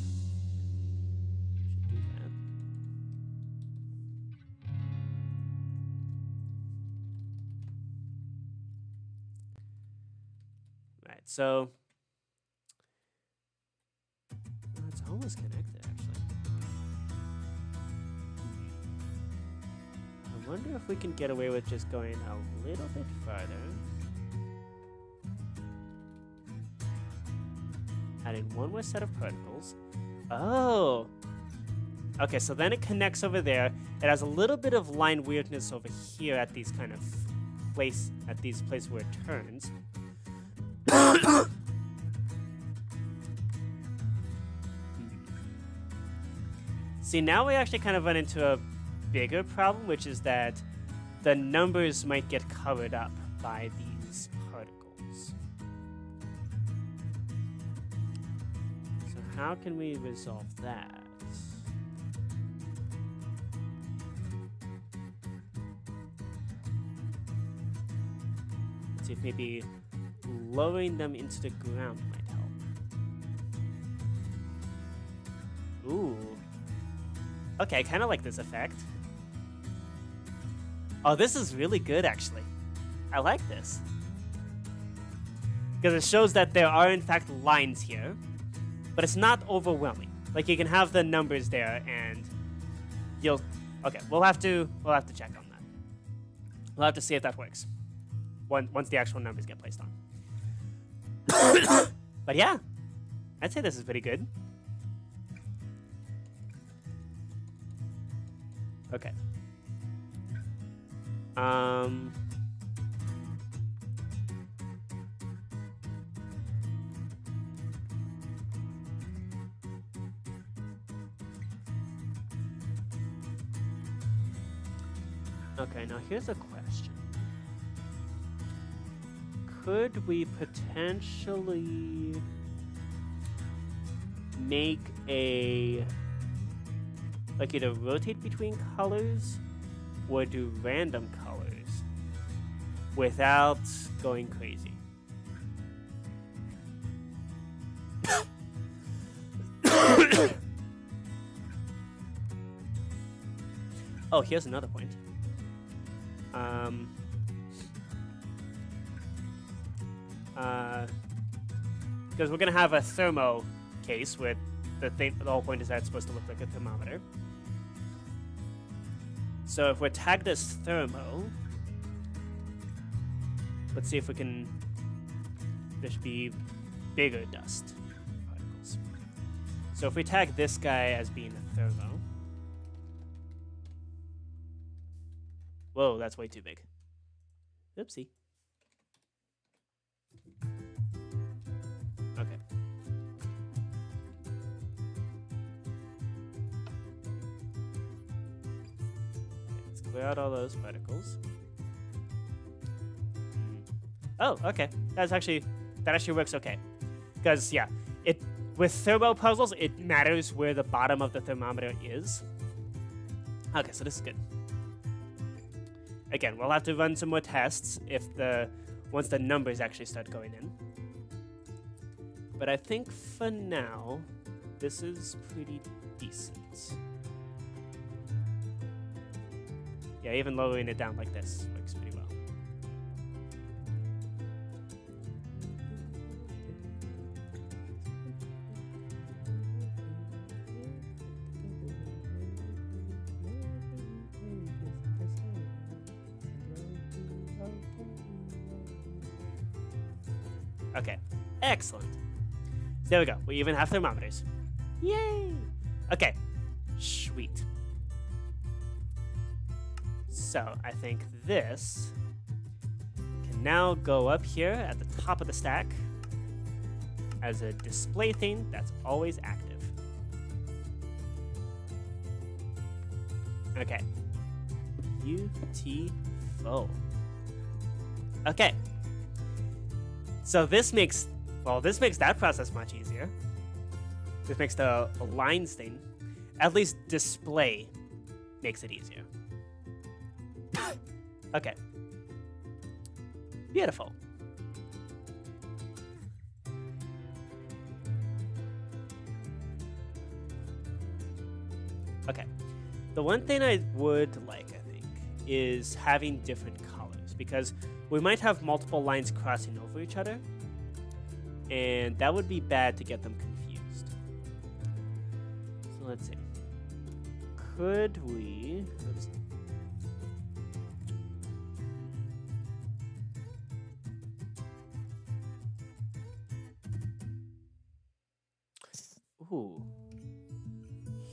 should do that. Right, so... Oh, it's almost connected, actually. I wonder if we can get away with just going a little bit farther. Adding one more set of particles. Oh! Okay, so then it connects over there. It has a little bit of line weirdness over here at these kind of places where it turns. See, now we actually kind of run into a bigger problem, which is that the numbers might get covered up by these particles. So how can we resolve that? Let's see if maybe lowering them into the ground might help. Ooh. Okay, I kind of like this effect. Oh, this is really good, actually. I like this. Because it shows that there are, in fact, lines here. But it's not overwhelming. Like, you can have the numbers there, and you'll... Okay, we'll have to check on that. We'll have to see if that works. Once the actual numbers get placed on. But yeah, I'd say this is pretty good. Okay. Okay, now here's a question. Could we potentially make a, like, either rotate between colors or do random colors without going crazy? Oh, here's another point. Because we're gonna have a thermo case with the whole point is that it's supposed to look like a thermometer. So if we're tagged as thermo, let's see if we can. There should be bigger dust particles. So if we tag this guy as being a thermo. Whoa, that's way too big. Oopsie. Okay. Let's clear out all those particles. Oh, okay. That actually works okay. Because yeah, with thermo puzzles, it matters where the bottom of the thermometer is. Okay, so this is good. Again, we'll have to run some more tests once the numbers actually start going in. But I think for now, this is pretty decent. Yeah, even lowering it down like this works pretty well. Okay, excellent. There we go. We even have thermometers. Yay! Okay, sweet. So I think this can now go up here at the top of the stack as a display thing that's always active. Okay. Beautiful. Okay. So this makes that process much easier. This makes the lines thing, at least display, makes it easier. Okay. Beautiful. Okay. The one thing I would like, I think, is having different colors, because we might have multiple lines crossing over each other, and that would be bad to get them confused. So let's see. Could we... Oops. Ooh.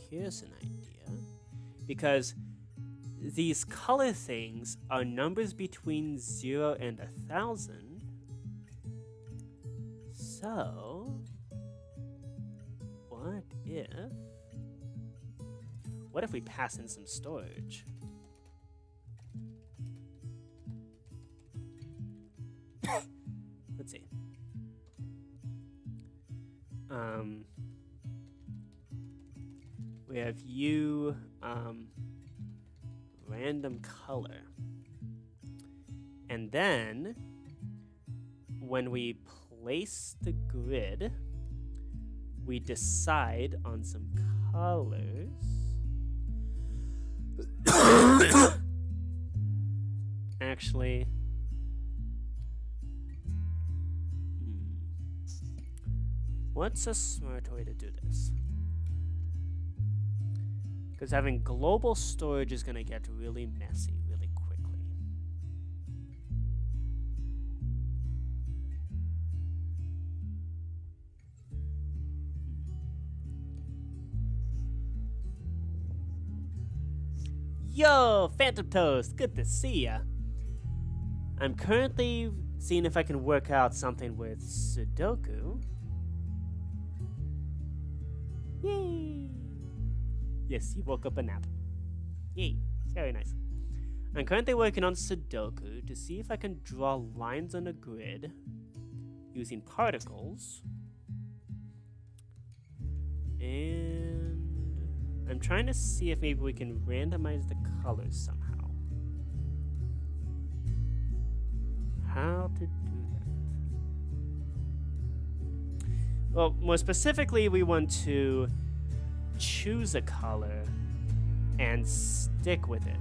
Here's an idea. Because these color things are numbers between 0 and 1,000. So, what if what if we pass in some storage? Let's see. We have random color. And then when we place the grid, we decide on some colors. Actually, what's a smart way to do this? Because having global storage is going to get really messy really quickly. Yo, Phantom Toast, good to see ya. I'm currently seeing if I can work out something with Sudoku. Yay! Yes, he woke up a nap. Yay, very nice. I'm currently working on Sudoku to see if I can draw lines on a grid using particles. And I'm trying to see if maybe we can randomize the colors somehow. How to do that? Well, more specifically, we want to choose a color and stick with it,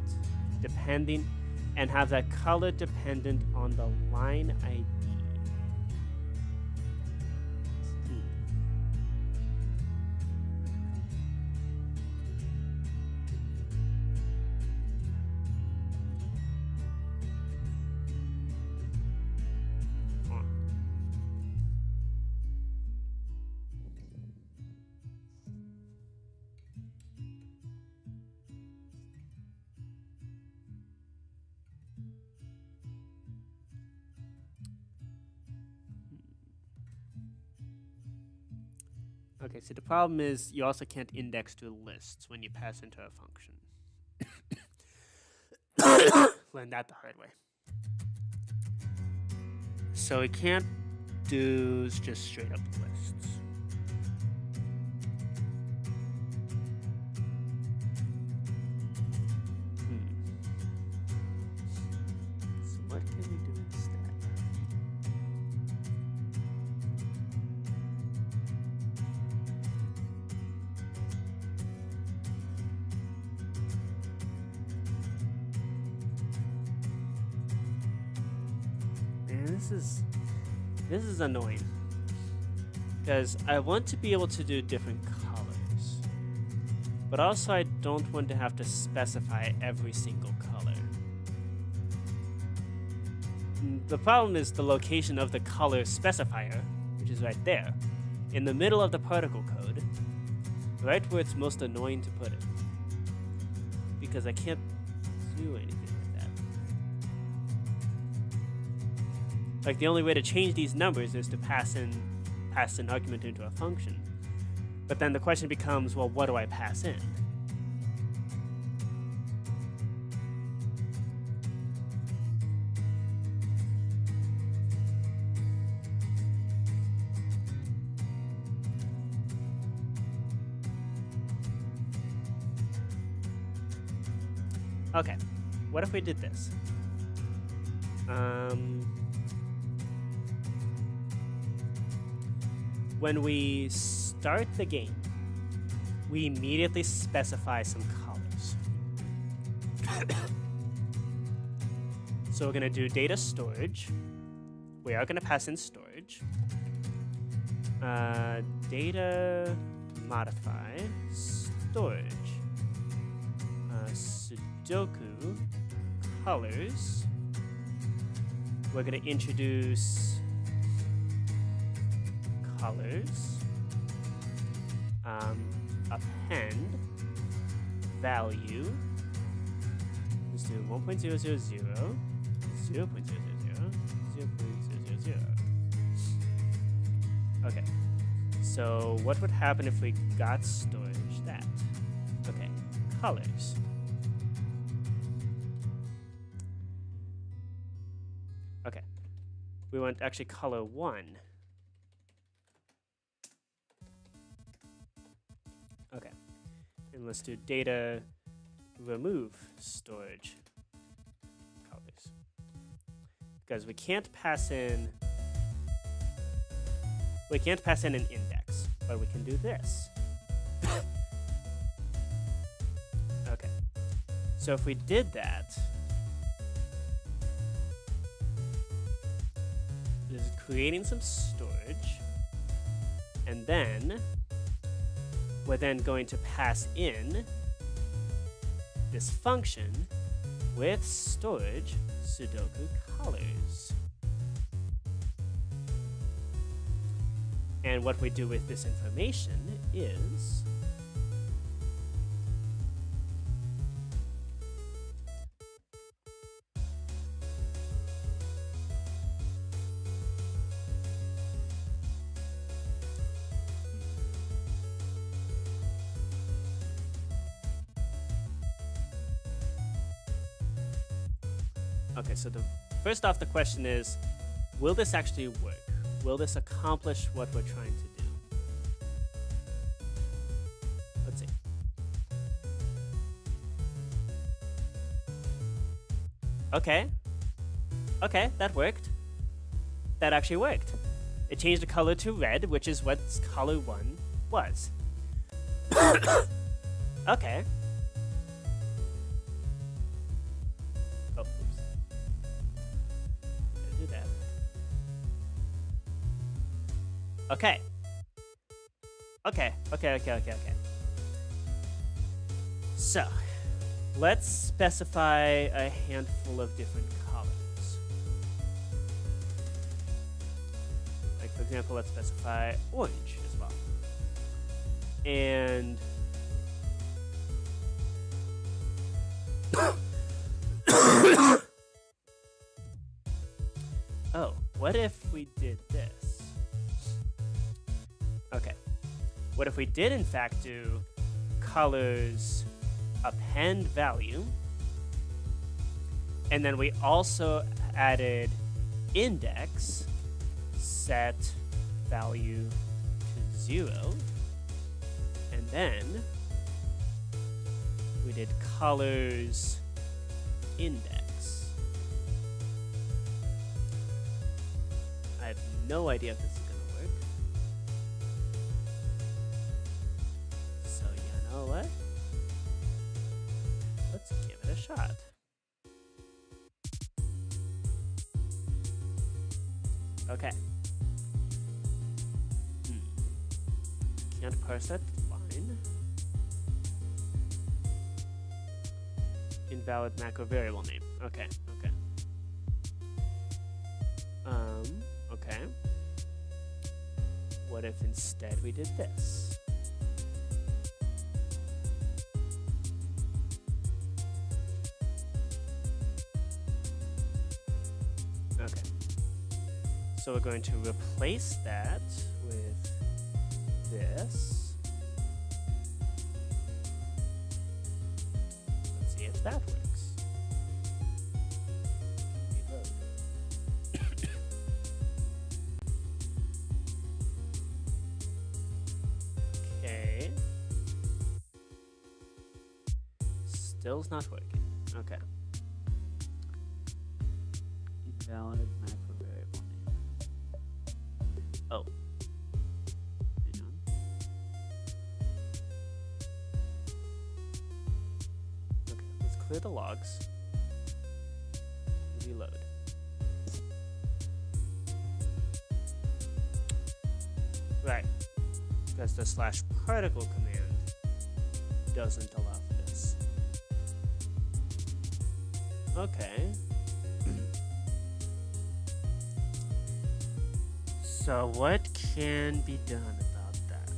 depending, and have that color dependent on the line ID. Okay, so the problem is you also can't index to lists when you pass into a function. Learned that the hard way. So we can't do just straight up lists. So what can we do instead? This is annoying because I want to be able to do different colors, but also I don't want to have to specify every single color. The problem is the location of the color specifier, which is right there, in the middle of the particle code, right where it's most annoying to put it, because I can't do anything. Like, the only way to change these numbers is to pass an argument into a function. But then the question becomes, well, what do I pass in? Okay, what if we did this? When we start the game, we immediately specify some colors. So we're going to do data storage. We are going to pass in storage. Data modify storage. Sudoku colors. We're going to introduce colors, append, value, let's do 1.000, 0.000, 0.000. Okay, so what would happen if we got storage that? Okay, colors. Okay. We want actually color 1. Okay. And let's do data remove storage colors. Because we can't pass in an index, but we can do this. Okay. So if we did that, this is creating some storage, and then we're then going to pass in this function with storage Sudoku colors. And what we do with this information is okay, so first off, the question is, will this actually work? Will this accomplish what we're trying to do? Let's see. Okay. Okay, that worked. That actually worked. It changed the color to red, which is what color 1 was. Okay. Oh, oops. Didn't do that. Okay. Okay. So, let's specify a handful of different colors. Like, for example, let's specify orange as well. And oh, what if we did this? Okay. What if we did, in fact, do colors append value, and then we also added index set value to 0, and then we did colors index. I have no idea if this is going to work. So you know what? Let's give it a shot. Okay. Can't parse that line. Invalid macro variable name. Okay. Okay. What if instead we did this? Okay. So we're going to replace that with this. Let's see if that works. Reload. Okay. Still's not working. Okay. Invalid macro variable name. Oh. Hang on. Okay, let's clear the logs. Reload. Right. Because the /particle command doesn't allow for this. Okay. So what can be done about that?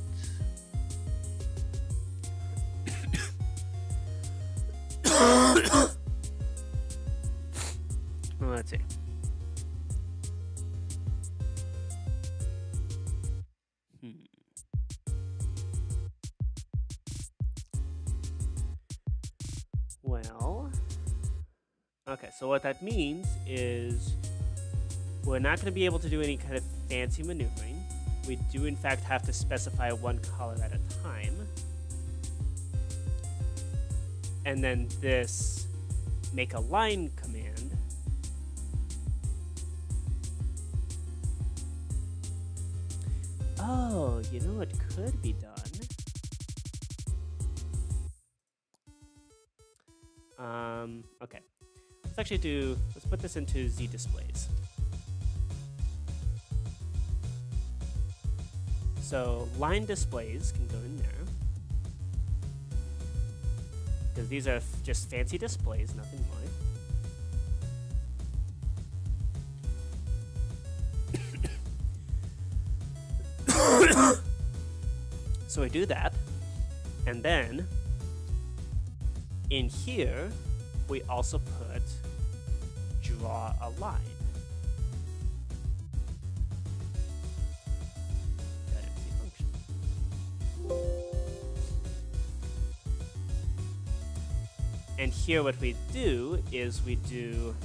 Well, let's see. Well, okay, so what that means is we're not going to be able to do any kind of fancy maneuvering. We do, in fact, have to specify one color at a time. And then this make a line command oh, you know what could be done? Okay. Let's put this into Z displays. So line displays can go in there. Because these are just fancy displays, nothing more. So we do that. And then in here, we also put draw a line. That empty function. And here what we do is we do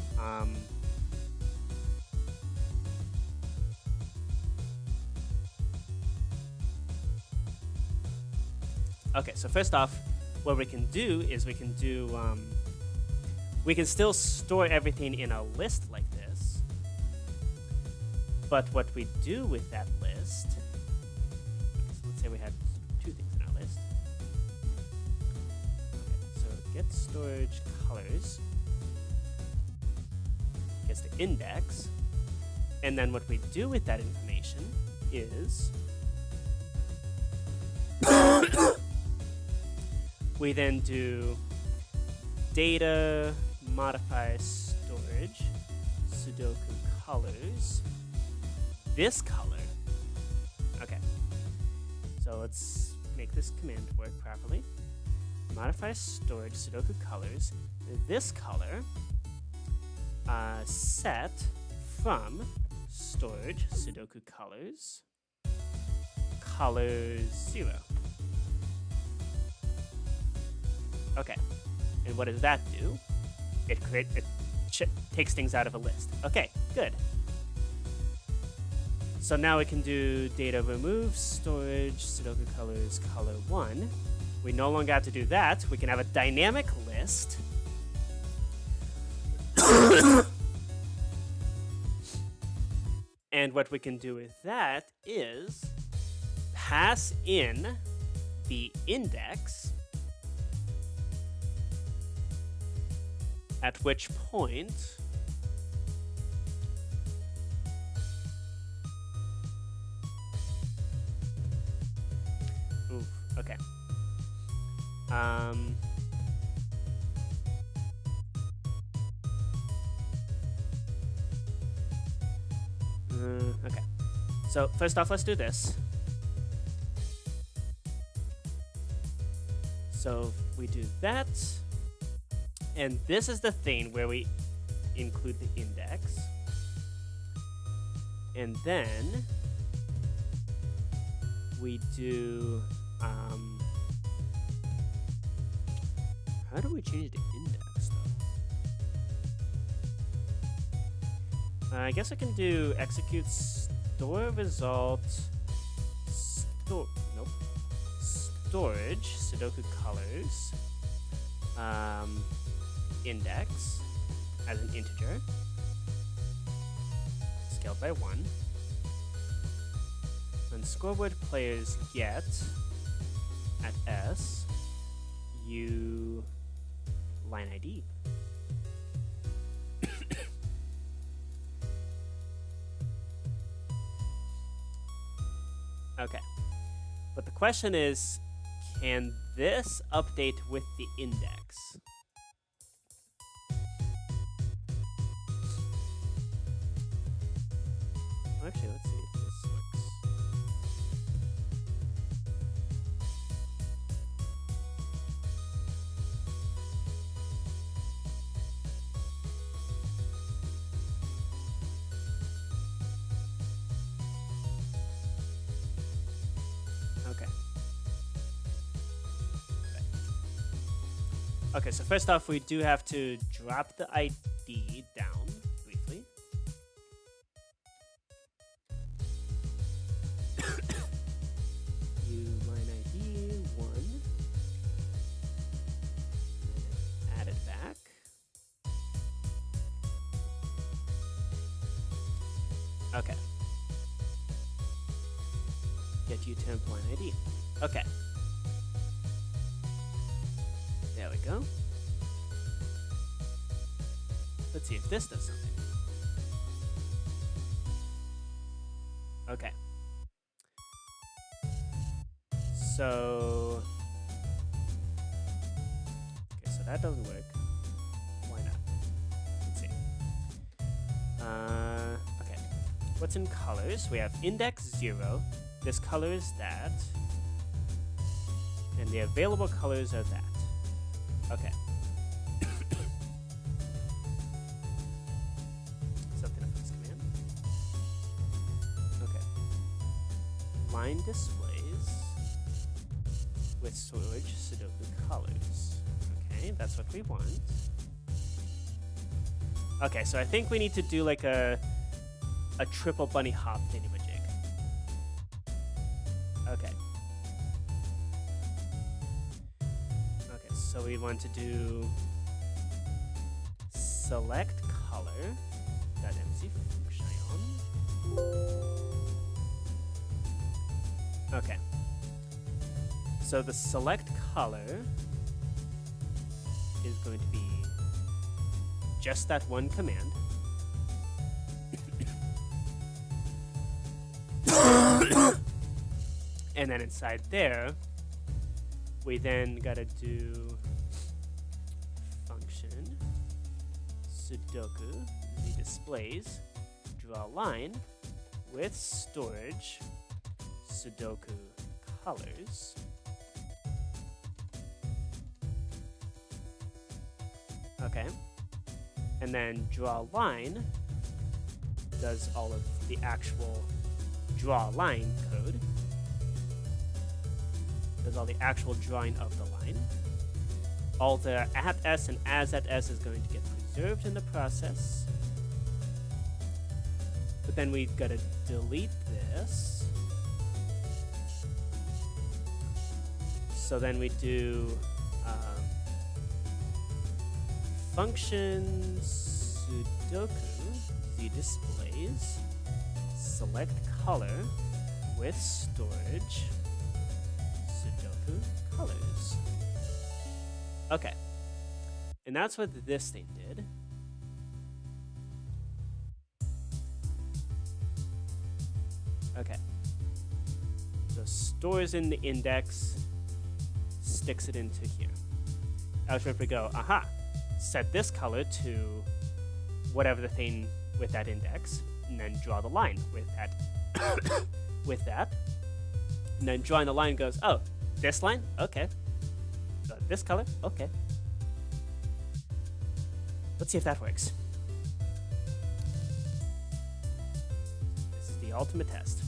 okay, so first off, what we can do is we can still store everything in a list like this, but what we do with that list, so let's say we had two things in our list. Okay, so get storage colors gets the index, and then what we do with that information is we then do data modify storage Sudoku colors this color. Okay, so let's make this command work properly. Modify storage Sudoku colors this color set from storage Sudoku colors 0. Okay, and what does that do? It takes things out of a list. Okay, good. So now we can do data remove storage Sudoku colors color 1. We no longer have to do that. We can have a dynamic list. And what we can do with that is pass in the index, at which point oof, okay. Okay. So first off, let's do this. So we do that. And this is the thing where we include the index. And then we do, how do we change the index though? I guess I can do execute store result, storage, Sudoku colors, index as an integer, scaled by 1. When scoreboard players get at S, you line ID. Okay, but the question is, can this update with the index? Actually, let's see if this works. Okay. Okay, so first off, we do have to drop the ID down briefly. Uline ID 1. And add it back. Okay. Get you temp line ID. Okay. There we go. Let's see if this does something. Okay. So... Okay, so that doesn't work. Why not? Let's see. Okay. What's in colors? We have index 0. This color is that. And the available colors are that. Okay. Something up this command. Okay. Line displays with storage Sudoku colors. Okay, that's what we want. Okay, so I think we need to do like a triple bunny hop thingamajig. Okay. Okay, so we want to do select color .mc function. Okay. So the select color is going to be just that one command. And then inside there, we then gotta do function Sudoku z displays draw line with storage Sudoku colors. Okay. And then draw line does all of the actual draw line code. Does all the actual drawing of the line. All the at s and as at s is going to get preserved in the process. But then we've got to delete this. So then we do function Sudoku z displays select color with storage Sudoku colors. Okay. And that's what this thing did. Okay. So stores in the index, sticks it into here. After we go, aha, set this color to whatever the thing with that index, and then draw the line with that. With that. And then drawing the line goes, oh, this line? Okay. So this color? Okay. Let's see if that works. This is the ultimate test.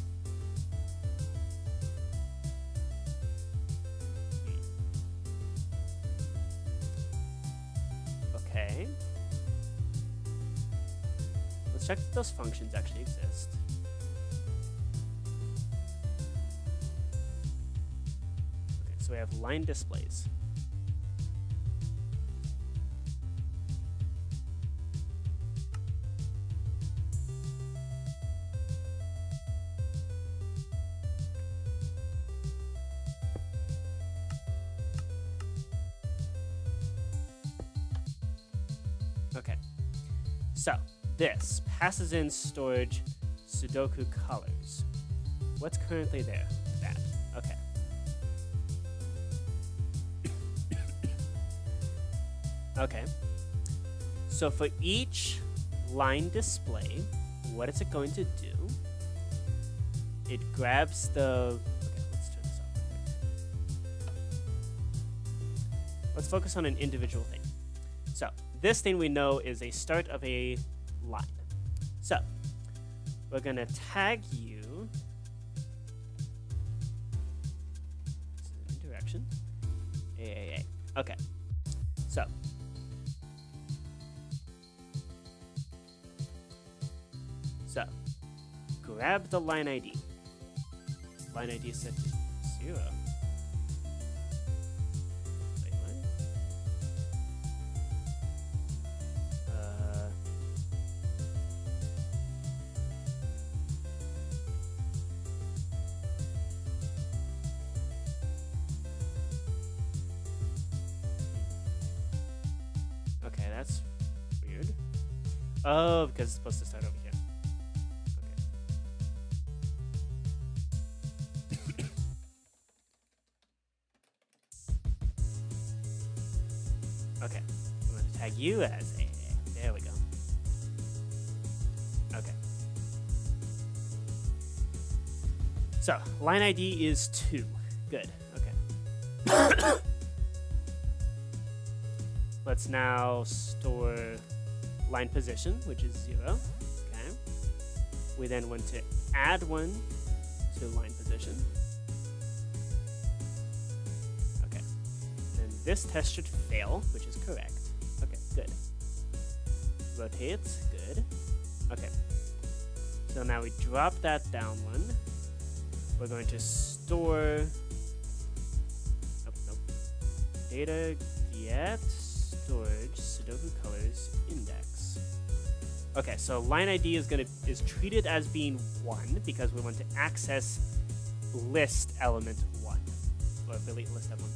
Okay. Let's check that those functions actually exist. Okay, so we have line displays. Okay, so this passes in storage Sudoku colors. What's currently there? That. Okay. Okay. So for each line display, what is it going to do? It grabs the... Okay, let's turn this off real quick. Let's focus on an individual thing. So this thing we know is a start of a line. So we're going to tag you. This is an interaction. AAA. Okay. So, grab the line ID. Line ID is set to 0. Wait, what? Okay, that's weird. Oh, because it's supposed to start over here. Okay, I'm going to tag you as A. There we go. Okay. So, line ID is 2. Good. Okay. Let's now store line position, which is 0. Okay. We then want to add 1 to line position. Okay. And this test should fail, which is correct. Okay, good. Rotates, good. Okay. So now we drop that down 1. We're going to store data get storage Sudoku colors index. Okay, so line ID is treated as being 1 because we want to access list element 1, or delete list element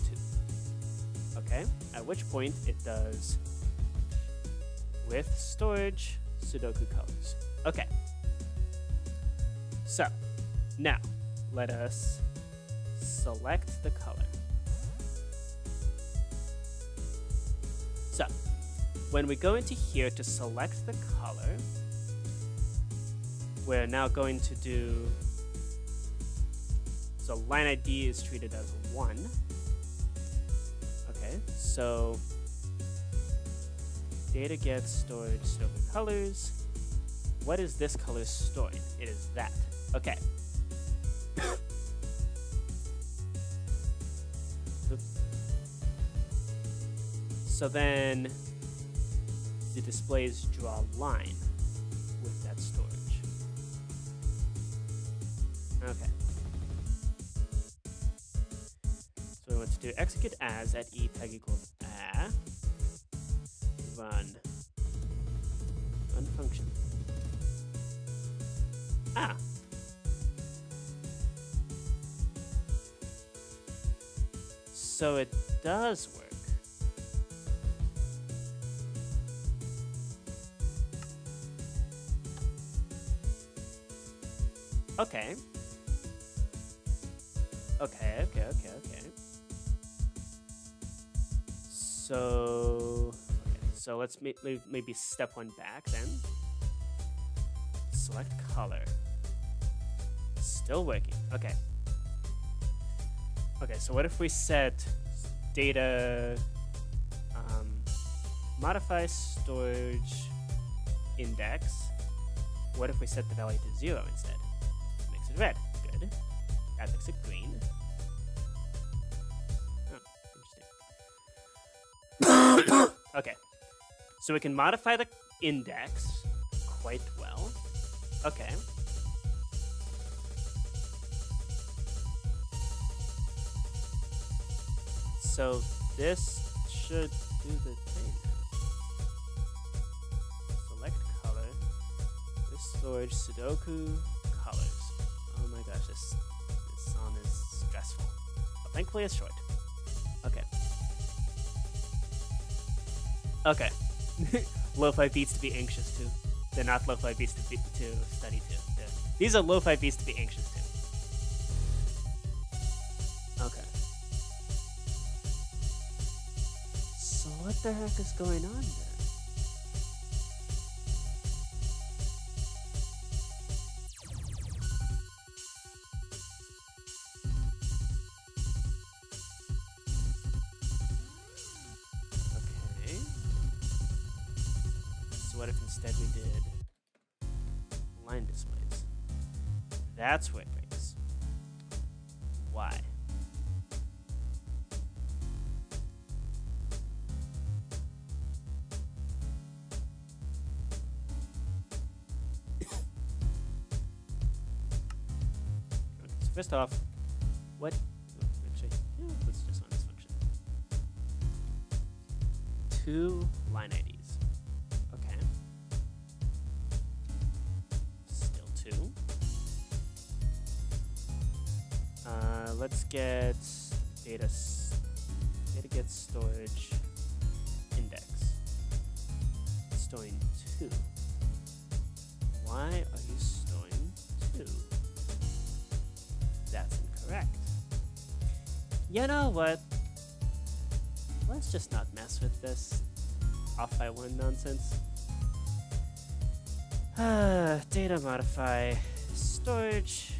2. Okay, at which point it does with storage Sudoku colors. Okay, so now let us select the color. So, when we go into here to select the color, we're now going to do, so line ID is treated as 1. Okay, so data get storage Sudoku colors. What is this color storing? It is that. Okay. So then the displays draw a line with that storage. Okay. So we want to do execute as at e tag equals a run function. Ah. So it does work. Okay. Okay. So let's maybe step 1 back then. Select color. Still working. Okay. Okay, so what if we set data modify storage index? What if we set the value to 0 instead? Makes it red. Good. That makes it green. Oh, interesting. Okay. So we can modify the index quite well. Okay. So this should do the thing. Select color. This storage Sudoku colors. Oh my gosh, this song is stressful. But thankfully it's short. Okay. Okay. Lo-fi beats to be anxious to. They're not lo-fi beats to study to. These are lo-fi beats to be anxious to. Okay. So what the heck is going on there? Okay. So what if instead we did line displays? That's where it breaks. Why? First off, what? Actually, yeah, let's just on this function. 2 line IDs. Okay. Still 2. Let's get data get storage index. Storing 2. Why are you storing 2? That's incorrect. You know what? Let's just not mess with this off by 1 nonsense. Data modify storage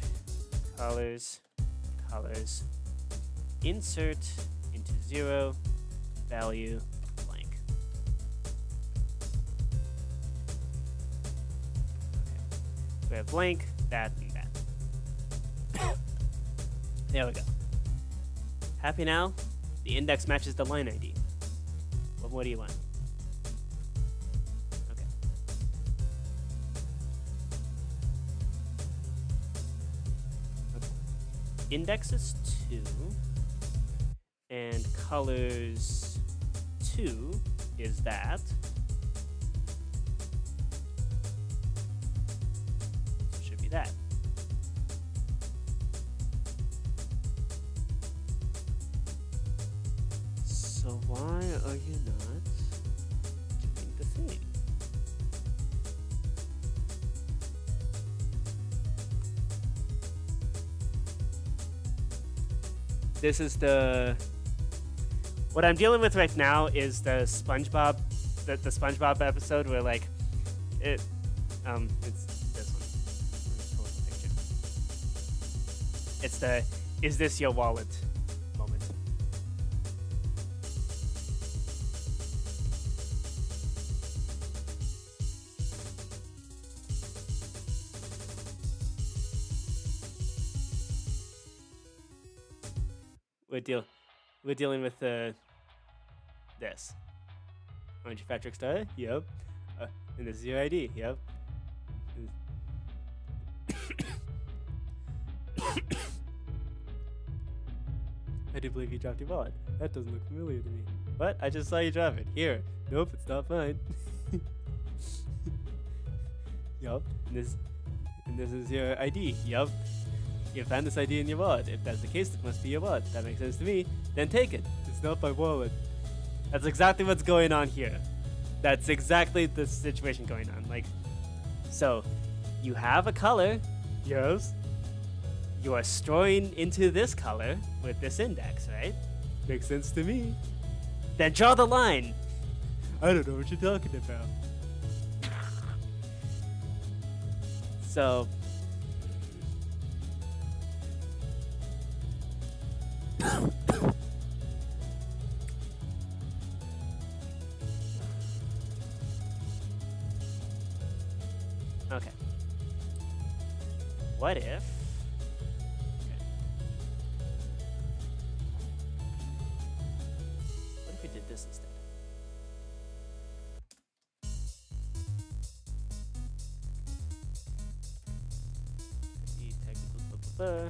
colors insert into 0 value blank. Okay. So we have blank, that, and that. There we go. Happy now? The index matches the line ID. Well, what do you want? Okay. Index is 2, and colors 2 is that. So it should be that. So why are you not doing the thing? This is what I'm dealing with right now is the SpongeBob, the SpongeBob episode where like it's this one. Let me pull up a picture. It's the "Is this your wallet?" moment. We're dealing with this. Aren't you Patrick Star? Yep. And this is your ID. Yep. I do believe you dropped your wallet. That doesn't look familiar to me. What? I just saw you drop it. Here. Nope, it's not mine. Yup. And this is your ID. Yup. You found this ID in your wallet. If that's the case, it must be your wallet. That makes sense to me. Then take it. It's not my wallet. That's exactly what's going on here. That's exactly the situation going on. Like, so you have a color. Yes. You are storing into this color with this index, right? Makes sense to me. Then draw the line. I don't know what you're talking about. So okay. What if? Okay. What if we did this instead? Technical blah blah blah.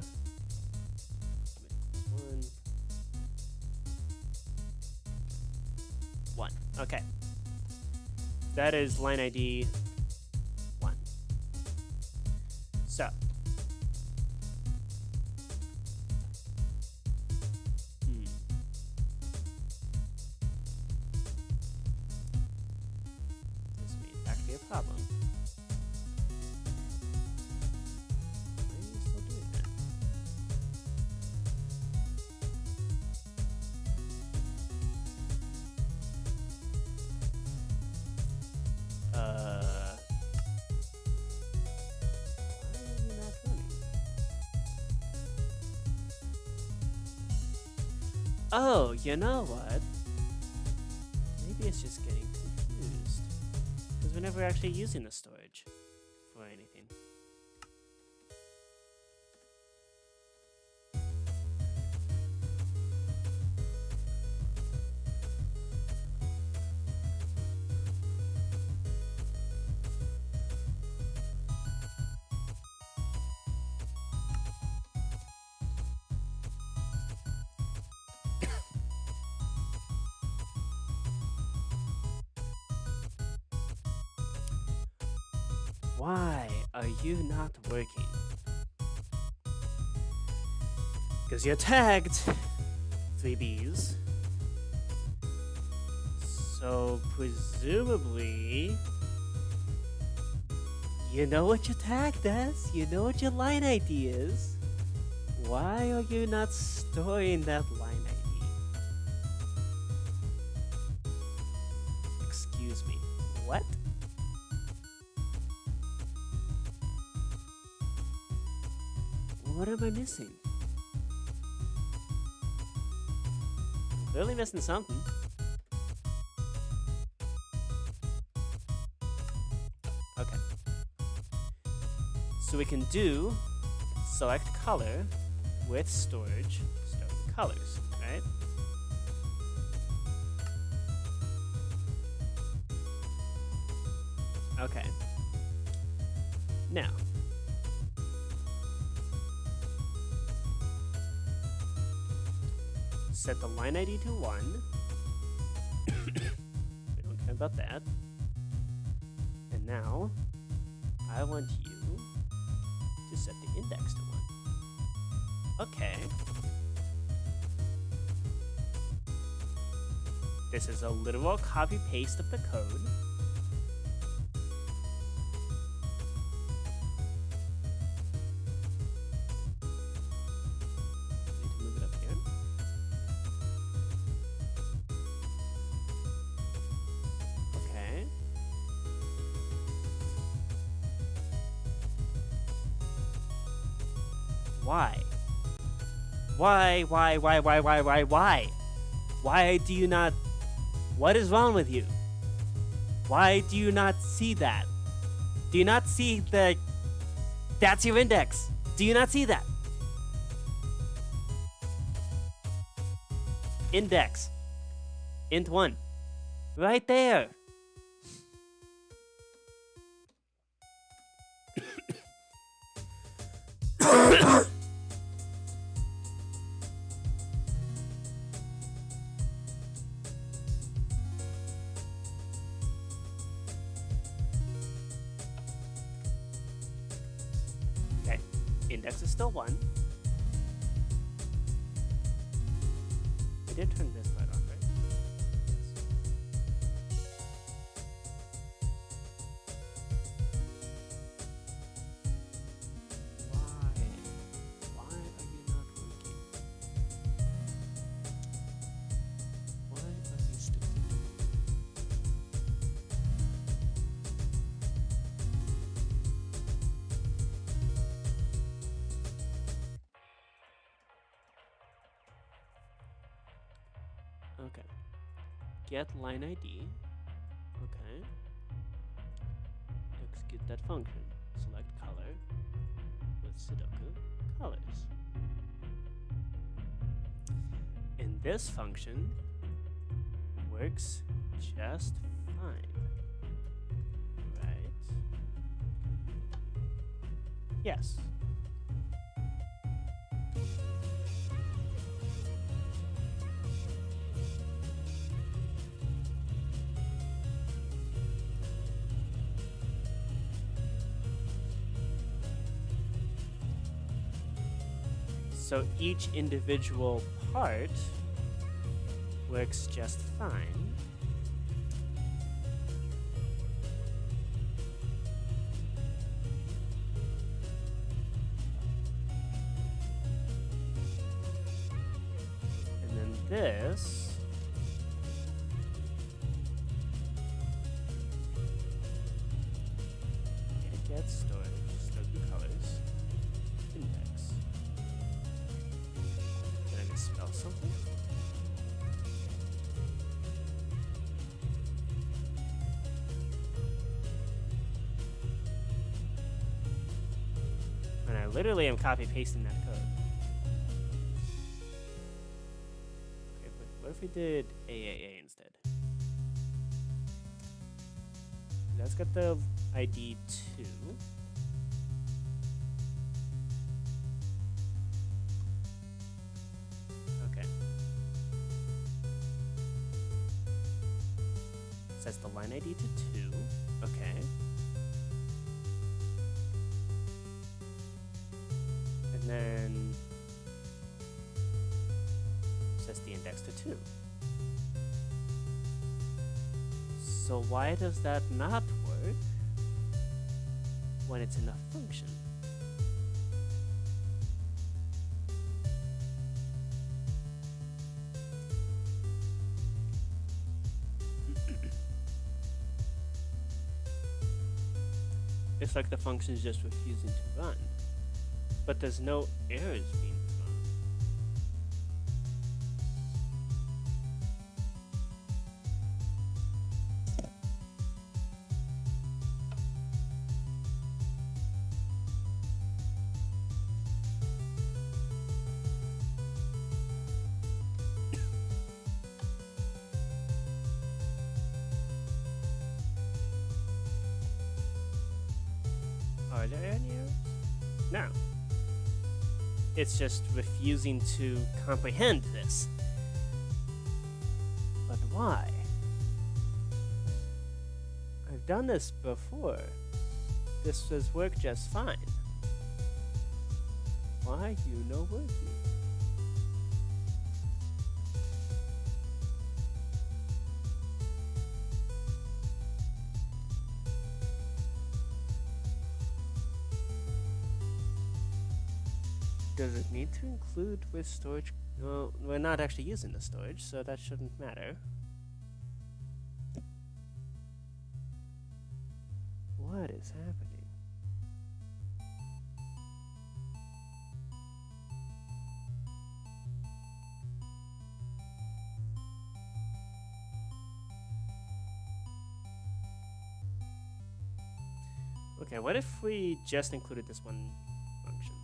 1. Okay. That is line ID 1. So. This may in fact be a problem. Why are you still doing that? Why are you not running? Oh, you know what? Maybe it's just getting confused. Because we're never actually using the storage for anything. Why are you not working? Because you're tagged 3Bs. So presumably, you know what your tag does. You know what your line ID is. Why are you not storing that line ID? Excuse me. What? What am I missing? I'm clearly missing something. Okay. So we can do select color with storage, start with colors, right? Okay. Now, set the line ID to 1. We don't care about that. And now, I want you to set the index to 1. Okay. This is a literal copy-paste of the code. Need to move it up here. Okay. Why? Why? Why do you not... What is wrong with you? Why do you not see that? Do you not see the... That's your index. Do you not see that? Index. Int 1. Right there. Okay, index is still 1. We did turn this light on, right? Why are you not working? Why are you stupid? Okay. Get line ID. Okay. Execute that function. Select color with Sudoku colors. And this function works just fine. Right? Yes. So each individual part works just fine. And then this get storage, Sudoku colors, index. Did I misspell something? And I literally am copy pasting that code. Okay, but what if we did AAA instead? That's got the ID 2. Okay. Sets the line ID to 2. Okay. then sets the index to 2. So why does that not work when it's in a function? It's like the function is just refusing to run, but there's no errors being thrown. Are there any errors? No. It's just refusing to comprehend this. But why? I've done this before. This has worked just fine. Why you no working? Does it need to include with storage? No, we're not actually using the storage, so that shouldn't matter. What is happening? Okay, what if we just included this one function?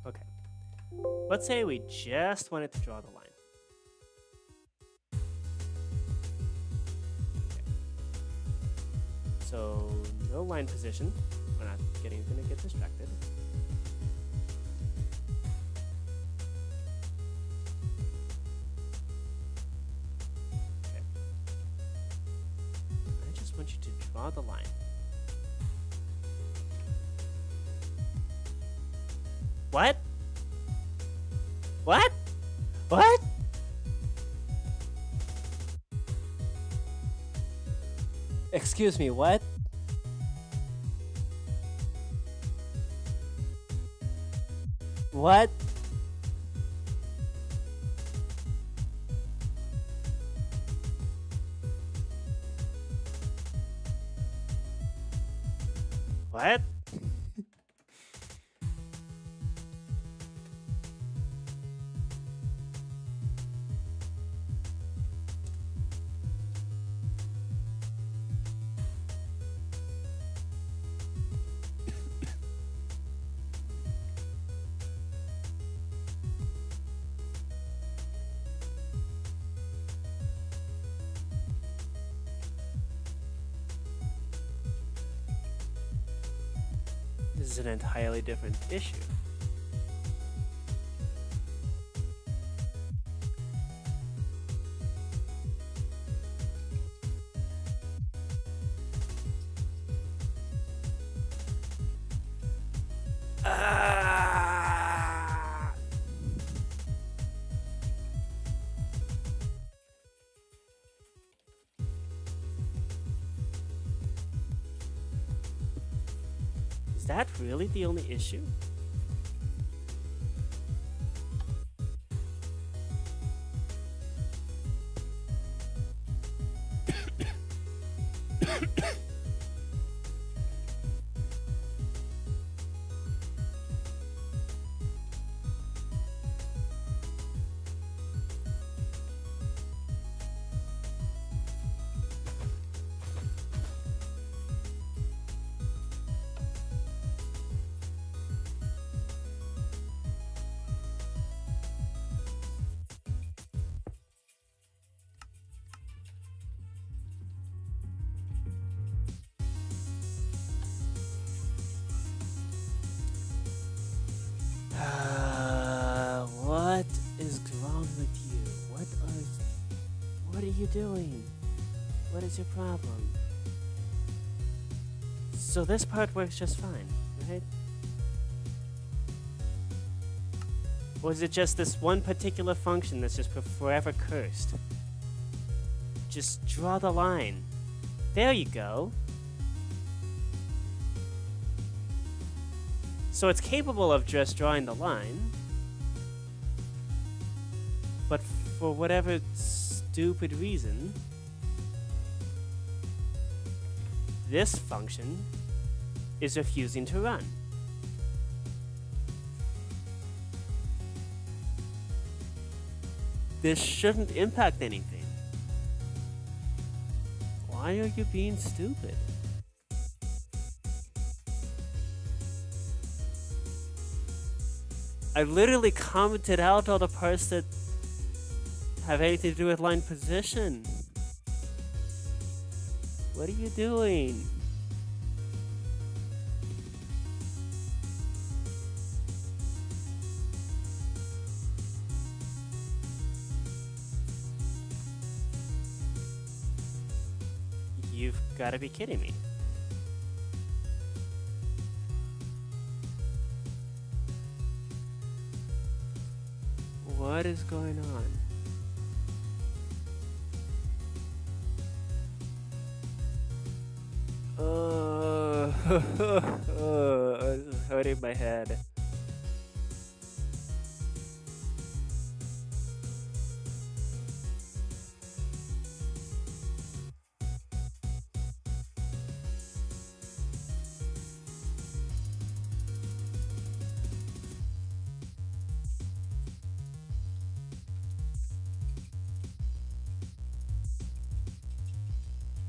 Okay. Let's say we just wanted to draw the line. Okay. So no line position. We're not gonna get distracted. Okay. I just want you to draw the line. What? What? What? Excuse me, what? What? What? This is an entirely different issue. Is that really the only issue? What is wrong with you? What are you doing? What is your problem? So this part works just fine, right? Or is it just this one particular function that's just forever cursed? Just draw the line. There you go. So it's capable of just drawing the line, but for whatever stupid reason, this function is refusing to run. This shouldn't impact anything. Why are you being stupid? I literally commented out all the parts that have anything to do with line position. What are you doing? You've got to be kidding me. What is going on? It's hurting my head.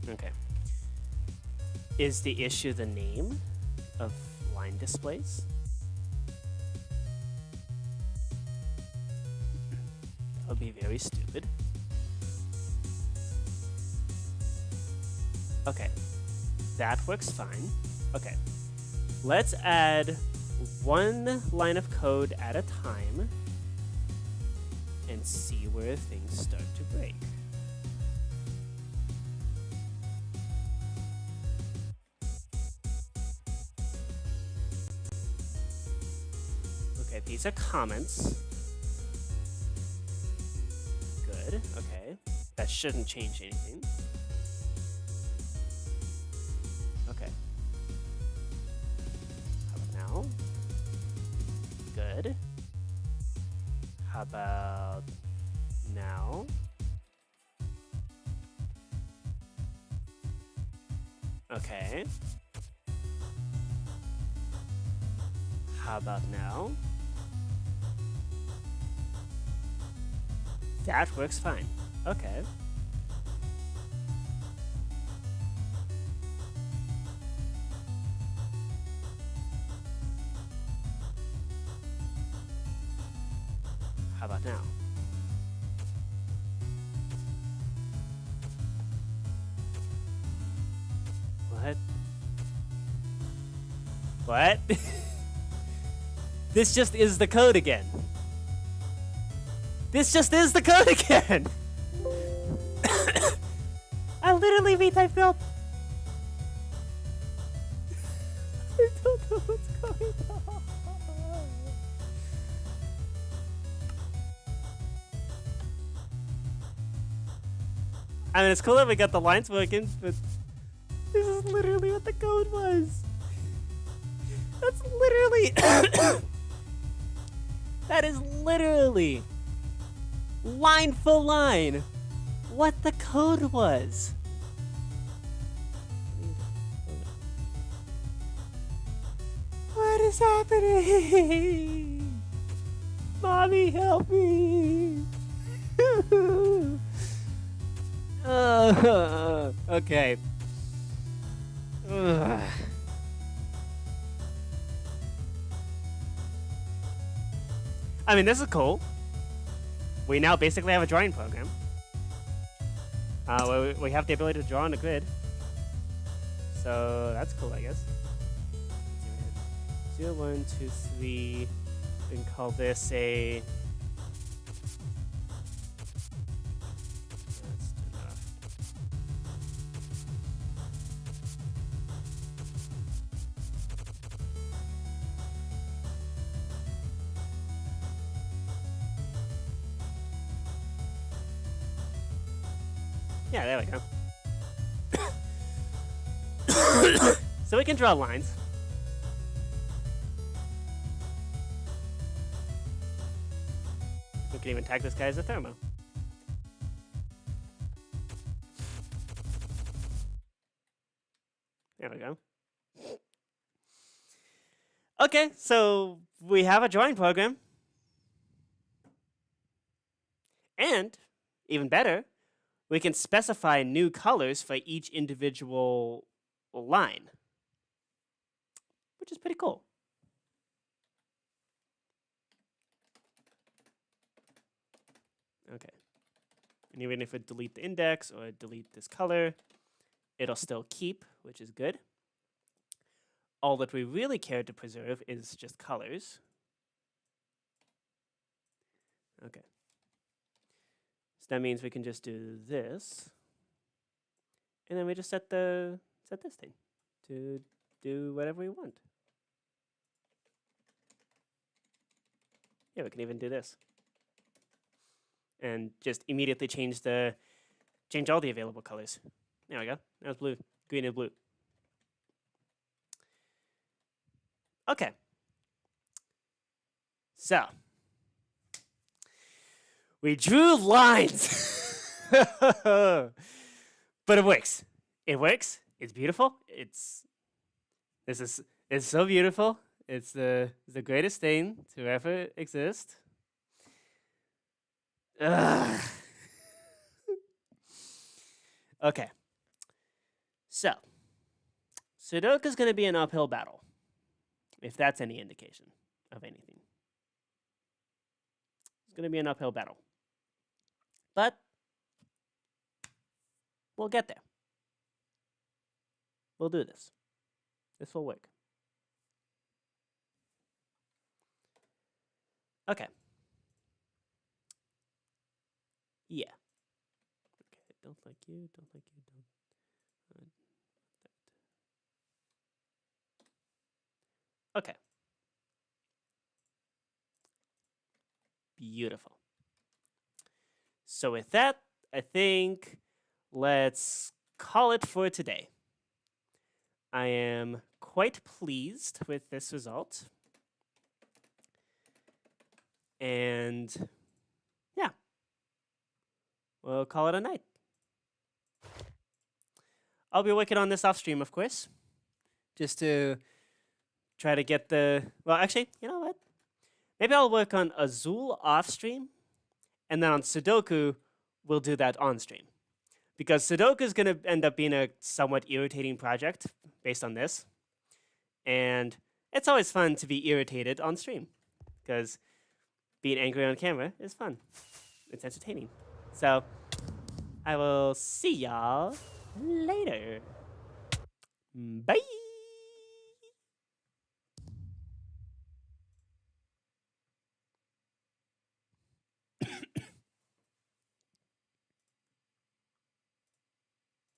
Okay. Is the issue the name of line displays? That would be very stupid. Okay. That works fine. Okay. Let's add one line of code at a time and see where things start to break. Okay, these are comments. Good, okay. That shouldn't change anything. Okay. How about now? Good. How about now? Okay. How about now? That works fine. Okay. How about now? What? What? This just is the code again. This just is the code again! I literally retyped up. I don't know what's going on. I mean, it's cool that we got the lines working, but this is literally what the code was. That's literally... that is literally... line for line, what the code was. What is happening? Mommy, help me. Okay. I mean, this is cool. We now basically have a drawing program. We have the ability to draw on the grid. So that's cool, I guess. 0, 1, 2, 3. We can call this a... That's enough. Yeah, there we go. So we can draw lines. We can even tag this guy as a thermo. There we go. Okay, so we have a drawing program. And, even better, we can specify new colors for each individual line, which is pretty cool. Okay. And even if we delete the index or delete this color, it'll still keep, which is good. All that we really care to preserve is just colors. Okay. So that means we can just do this. And then we just set this thing to do whatever we want. Yeah, we can even do this. And just immediately change all the available colors. There we go. Now it's blue, green and blue. Okay. So we drew lines. But it works. It works. It's beautiful. It's so beautiful. It's the greatest thing to ever exist. Ugh. Okay. So Sudoku is going to be an uphill battle, if that's any indication of anything. It's going to be an uphill battle. But we'll get there. We'll do this. This will work. Okay. Yeah. Okay, don't like you, don't like you, don't. Okay. Beautiful. So with that, I think let's call it for today. I am quite pleased with this result. And yeah, we'll call it a night. I'll be working on this off stream, of course, just to try to get the, well, actually, you know what? Maybe I'll work on Azul off stream, and then on Sudoku, we'll do that on stream. Because Sudoku is going to end up being a somewhat irritating project based on this. And it's always fun to be irritated on stream, because being angry on camera is fun. It's entertaining. So I will see y'all later.